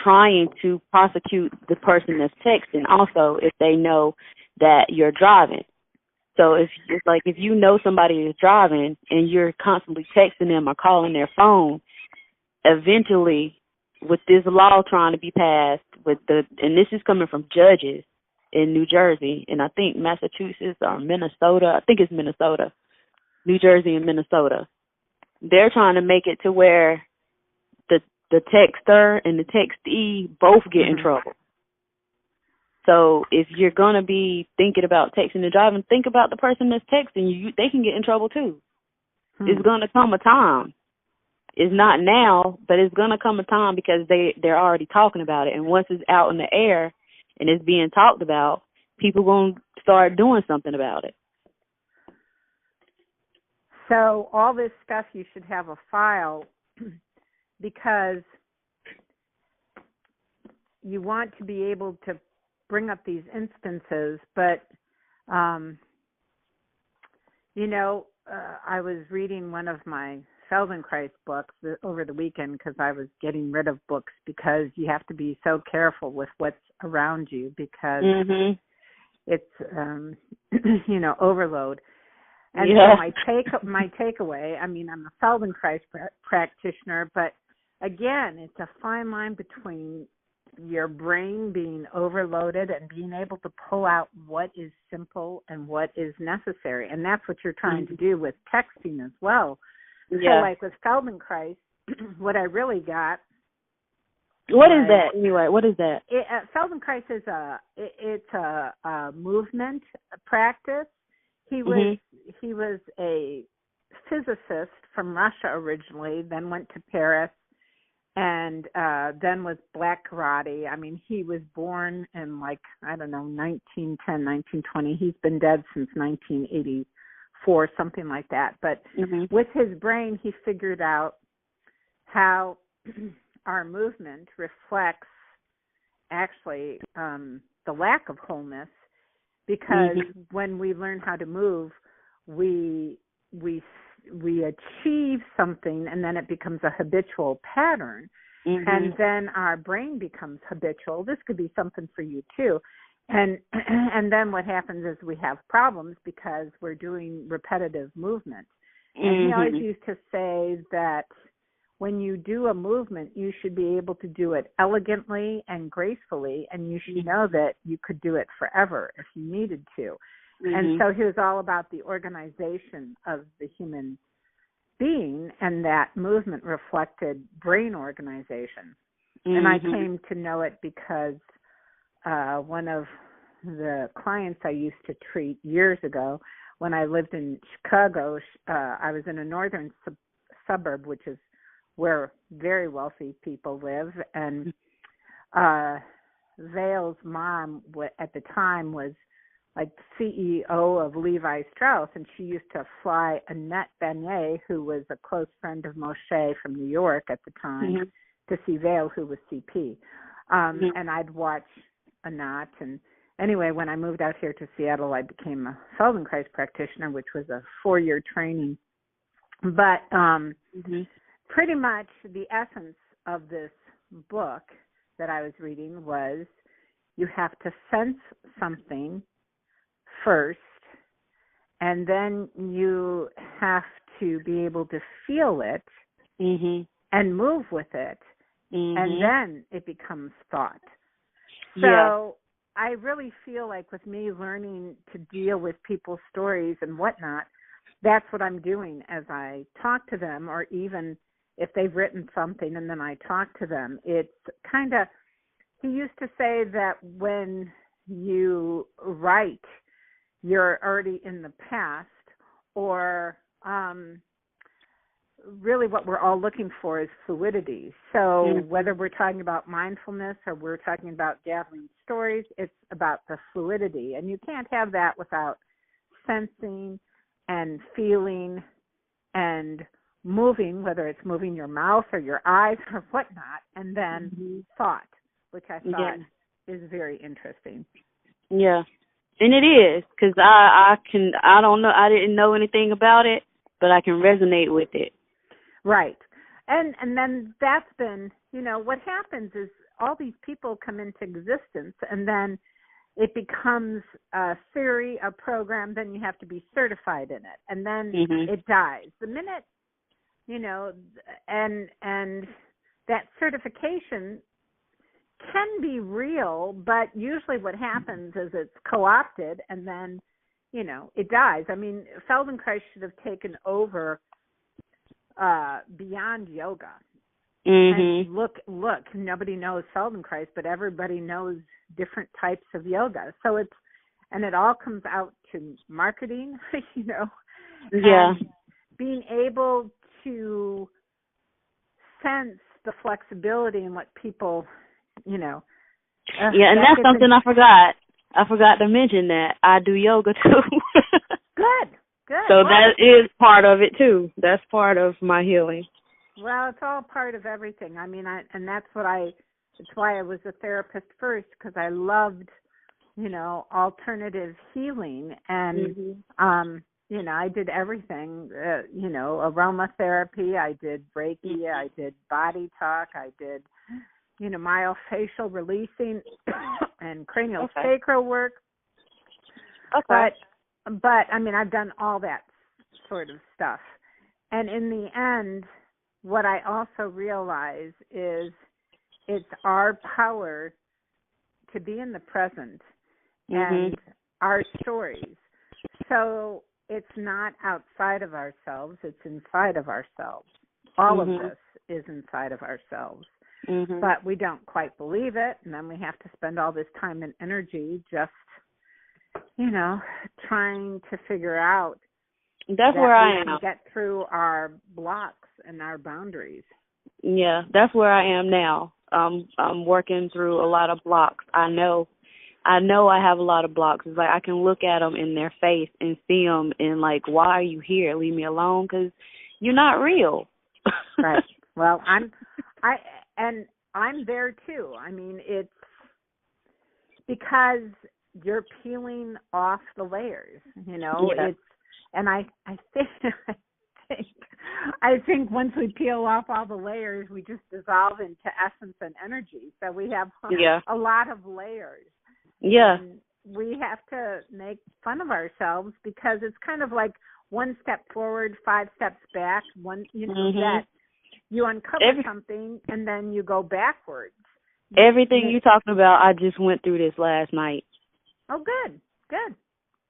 trying to prosecute the person that's texting also if they know that you're driving. So if you know somebody is driving and you're constantly texting them or calling their phone, eventually, with this law trying to be passed, and this is coming from judges in New Jersey, and I think Massachusetts or Minnesota, I think it's Minnesota, New Jersey and Minnesota, they're trying to make it to where the texter and the textee both get in trouble. So if you're going to be thinking about texting and driving, think about the person that's texting you. They can get in trouble too. It's gonna come a time. It's not now, but it's gonna come a time because they're already talking about it. And once it's out in the air and it's being talked about, people gonna start doing something about it. So all this stuff, you should have a file because you want to be able to bring up these instances. But, I was reading one of my Feldenkrais books over the weekend because I was getting rid of books because you have to be so careful with what's around you because it's, overload. And so my takeaway, I mean, I'm a Feldenkrais practitioner, but again, it's a fine line between your brain being overloaded and being able to pull out what is simple and what is necessary. And that's what you're trying to do with texting as well. Yeah. So like with Feldenkrais, what I really got. What is that anyway? What is that? Feldenkrais is a movement practice. He was a physicist from Russia originally, then went to Paris, and then was black karate. I mean, he was born in 1910, 1920. He's been dead since 1984, something like that. But with his brain, he figured out how our movement reflects actually the lack of wholeness. Because when we learn how to move, we achieve something, and then it becomes a habitual pattern, and then our brain becomes habitual. This could be something for you too, and then what happens is we have problems because we're doing repetitive movement. And he always used to say that when you do a movement, you should be able to do it elegantly and gracefully, and you should know that you could do it forever if you needed to. And so he was all about the organization of the human being, and that movement reflected brain organization. And I came to know it because one of the clients I used to treat years ago, when I lived in Chicago, I was in a northern suburb, which is where very wealthy people live, and Vale's mom at the time was like CEO of Levi Strauss, and she used to fly Annette Benet, who was a close friend of Moshe from New York at the time, to see Vale, who was CP. And I'd watch Annette, and anyway, when I moved out here to Seattle, I became a Feldenkrais practitioner, which was a 4-year training. But pretty much the essence of this book that I was reading was you have to sense something first, and then you have to be able to feel it and move with it, and then it becomes thought. So I really feel like with me learning to deal with people's stories and whatnot, that's what I'm doing as I talk to them, or even if they've written something and then I talk to them. It's kind of, he used to say that when you write, you're already in the past, or really what we're all looking for is fluidity. So whether we're talking about mindfulness or we're talking about gathering stories, it's about the fluidity. And you can't have that without sensing and feeling and moving, whether it's moving your mouth or your eyes or whatnot, and then thought, which I thought is very interesting. Yeah. And it is, because I don't know, I didn't know anything about it, but I can resonate with it. Right. And then that's been, what happens is all these people come into existence, and then it becomes a theory, a program, then you have to be certified in it, and then it dies. The minute, and that certification can be real, but usually what happens is it's co-opted, and then, it dies. I mean, Feldenkrais should have taken over beyond yoga. And look, nobody knows Feldenkrais, but everybody knows different types of yoga. So it all comes out to marketing, and being able to sense the flexibility in what people, you know. Yeah, and that's something I forgot. I forgot to mention that I do yoga too. Good. So that is part of it too. That's part of my healing. Well, it's all part of everything. I mean, that's why I was a therapist first, because I loved, you know, alternative healing, and you know, I did everything. You know, aromatherapy. I did Reiki. I did body talk. I did, you know, myofascial releasing and cranial sacral work. Okay. But I mean, I've done all that sort of stuff, and in the end, what I also realize is it's our power to be in the present and our stories. So it's not outside of ourselves, it's inside of ourselves. All of this is inside of ourselves. But we don't quite believe it, and then we have to spend all this time and energy just, you know, trying to figure out that's where I am. Get through our blocks and our boundaries. Yeah, that's where I am now. I'm working through a lot of blocks. I know I have a lot of blocks. It's like I can look at them in their face and see them and like, why are you here? Leave me alone, because you're not real. Right. Well, I'm there too. I mean, it's because you're peeling off the layers, you know. Yeah. And I think once we peel off all the layers, we just dissolve into essence and energy. So we have a lot of layers. Yeah. And we have to make fun of ourselves, because it's kind of like one step forward, 5 steps back. That you uncover something and then you go backwards. Everything you're talking about, I just went through this last night. Oh, good.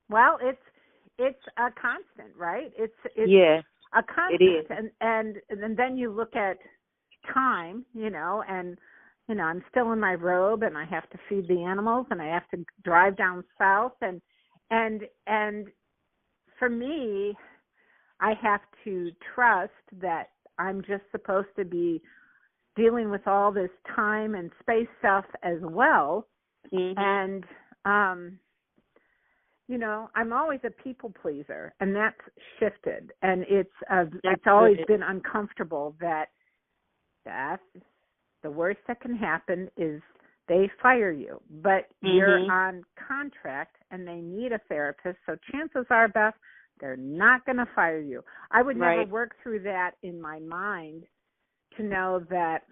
Well, it's a constant, right? It's a constant. It is. And then you look at time, you know, and you know, I'm still in my robe and I have to feed the animals and I have to drive down south, and for me, I have to trust that I'm just supposed to be dealing with all this time and space stuff as well. And you know, I'm always a people pleaser, and that's shifted, and it's always been uncomfortable. That the worst that can happen is they fire you, but you're on contract and they need a therapist, so chances are, Beth, they're not going to fire you. I would never work through that in my mind to know that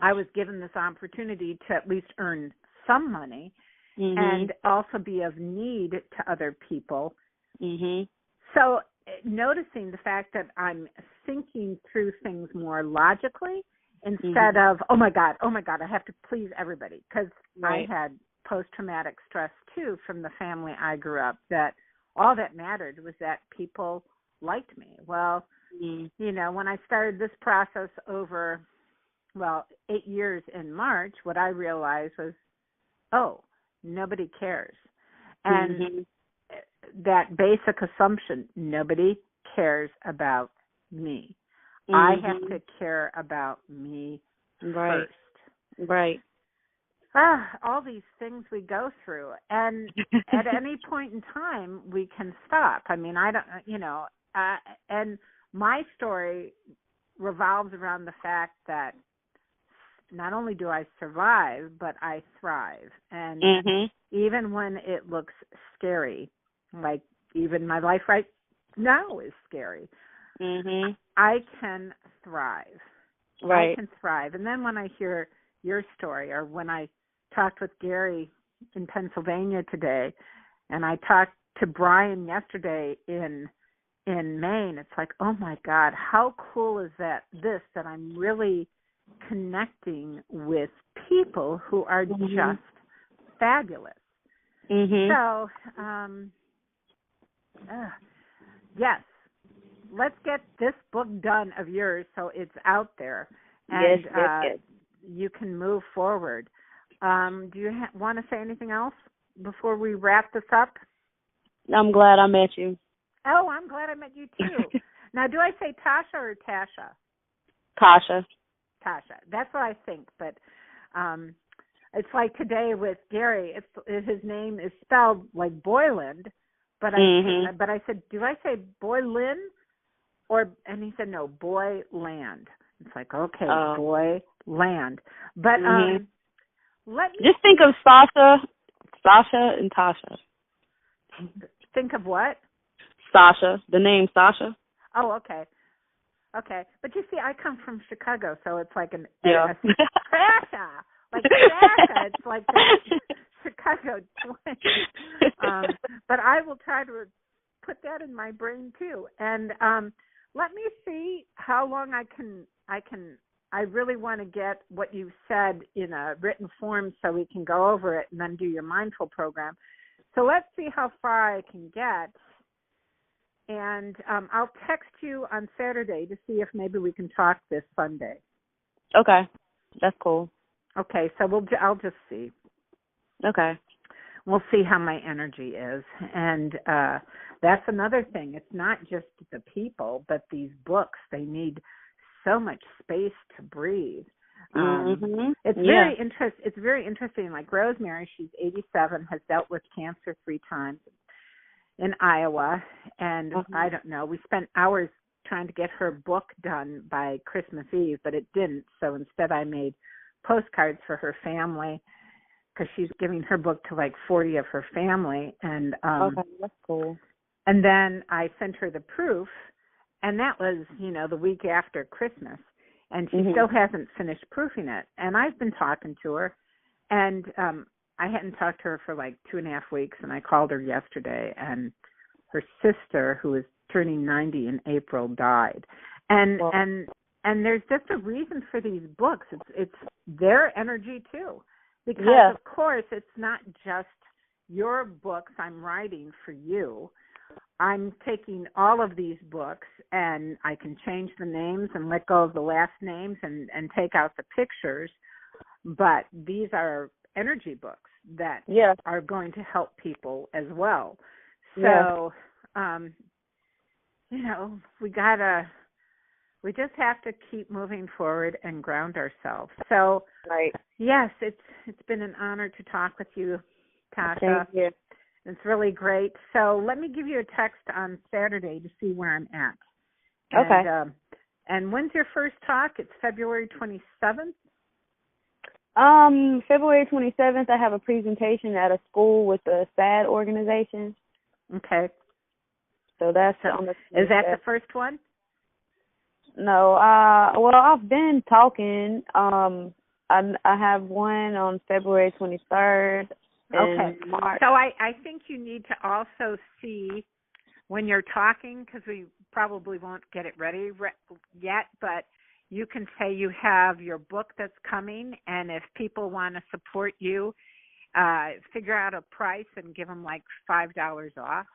I was given this opportunity to at least earn some money and also be of need to other people. So noticing the fact that I'm thinking through things more logically instead of, oh my God, I have to please everybody. Because I had post-traumatic stress too from the family I grew up, that all that mattered was that people liked me. Well, you know, when I started this process over, 8 years in March, what I realized was, nobody cares. And that basic assumption, nobody cares about me. I have to care about me first. Right. All these things we go through. And at any point in time, we can stop. I mean, I don't, you know, and my story revolves around the fact that not only do I survive, but I thrive. And even when it looks scary, like even my life right now is scary, I can thrive. I can thrive. And then when I hear your story, or when I talked with Gary in Pennsylvania today, and I talked to Brian yesterday in Maine, it's like, oh my God, how cool is that I'm really connecting with people who are just fabulous. So, yes, let's get this book done of yours so it's out there, and yes. You can move forward. Do you want to say anything else before we wrap this up? I'm glad I met you. Oh, I'm glad I met you too. Now, do I say Tasha or Tasha? Tasha. Tasha. That's what I think. But it's like today with Gary. His name is spelled like Boyland, but I said, do I say Boylan and he said no, Boyland. It's like okay, Boyland. But let me just think of Sasha and Tasha. Think of what? Sasha, the name Sasha. Oh, okay. Okay. But you see, I come from Chicago, so it's like Sasha. Like Sasha, it's like the Chicago twin. But I will try to put that in my brain too. And let me see how long I really want to get what you said in a written form so we can go over it and then do your mindful program. So let's see how far I can get. And I'll text you on Saturday to see if maybe we can talk this Sunday. Okay. That's cool. Okay, so I'll just see. Okay. We'll see how my energy is. And that's another thing. It's not just the people, but these books. They need so much space to breathe. It's very interesting. Like Rosemary, she's 87, has dealt with cancer 3 times in Iowa, and I don't know. We spent hours trying to get her book done by Christmas Eve, but it didn't. So instead, I made postcards for her family because she's giving her book to like 40 of her family, and okay, that's cool. And then I sent her the proof, and that was the week after Christmas. And she still hasn't finished proofing it. And I've been talking to her, and I hadn't talked to her for like 2.5 weeks, and I called her yesterday, and her sister, who is turning 90 in April, died. And there's just a reason for these books. It's their energy too, because of course it's not just your books I'm writing for you. I'm taking all of these books, and I can change the names and let go of the last names and take out the pictures. But these are energy books that are going to help people as well. So, we just have to keep moving forward and ground ourselves. So, yes, it's been an honor to talk with you, Tasha. Thank you. It's really great. So let me give you a text on Saturday to see where I'm at. Okay. And when's your first talk? It's February 27th? February 27th, I have a presentation at a school with the SAD organization. Okay. So that's on the 27th. Is that the first one? No. Well, I've been talking. I have one on February 23rd. Okay. March. So I think you need to also see when you're talking, because we probably won't get it ready yet, but you can say you have your book that's coming, and if people want to support you, figure out a price and give them like $5 off.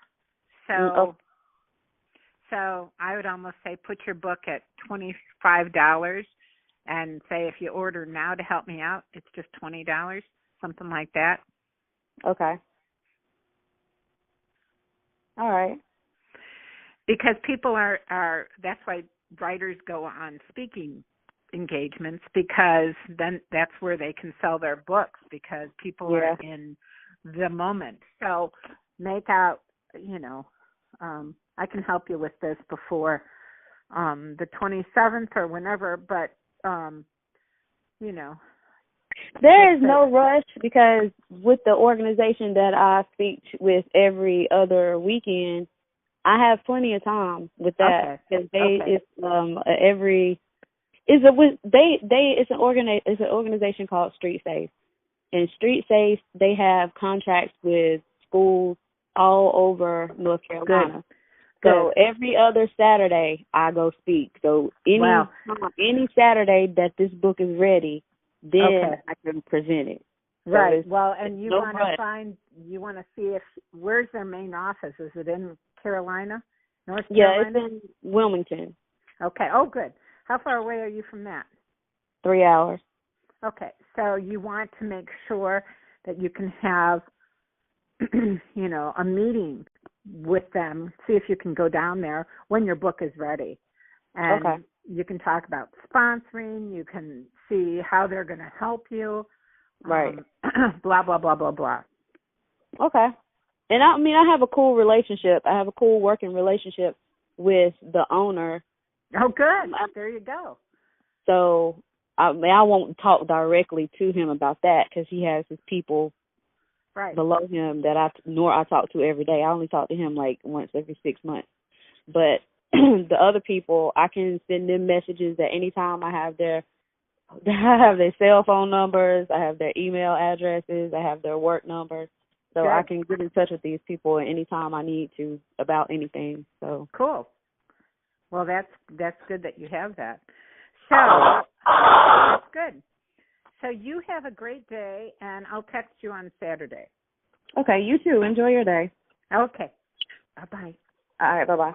So I would almost say put your book at $25 and say if you order now to help me out, it's just $20, something like that. Okay. All right. Because people are that's why writers go on speaking engagements, because then that's where they can sell their books, because people are in the moment. So make out, I can help you with this before the 27th or whenever, but, There is no rush, because with the organization that I speak with every other weekend, I have plenty of time with that, because it's an organization called Street Safe, and Street Safe, they have contracts with schools all over North Carolina. Good. So every other Saturday I go speak. So any Saturday that this book is ready, then I can present it. Right. Well, and you want to see where's their main office? Is it in Carolina, North Carolina? Yeah, it's in Wilmington. Okay. Oh, good. How far away are you from that? 3 hours. Okay. So you want to make sure that you can have, a meeting with them. See if you can go down there when your book is ready. And Okay. you can talk about sponsoring. You can see how they're going to help you. Right. Blah, blah, blah, blah, blah. Okay. And I mean, I have a cool relationship. I have a cool working relationship with the owner. Oh, good. There you go. So, I mean, I won't talk directly to him about that because he has his people Right. below him that I talk to every day. I only talk to him like once every 6 months. But the other people, I can send them messages at any time. I have their cell phone numbers, I have their email addresses, I have their work numbers. So Good. I can get in touch with these people at any time I need to about anything. So Cool. Well, that's good that you have that. So that's good. So you have a great day, and I'll text you on Saturday. okay, you too. Enjoy your day. Okay. Bye-bye. All right, bye-bye.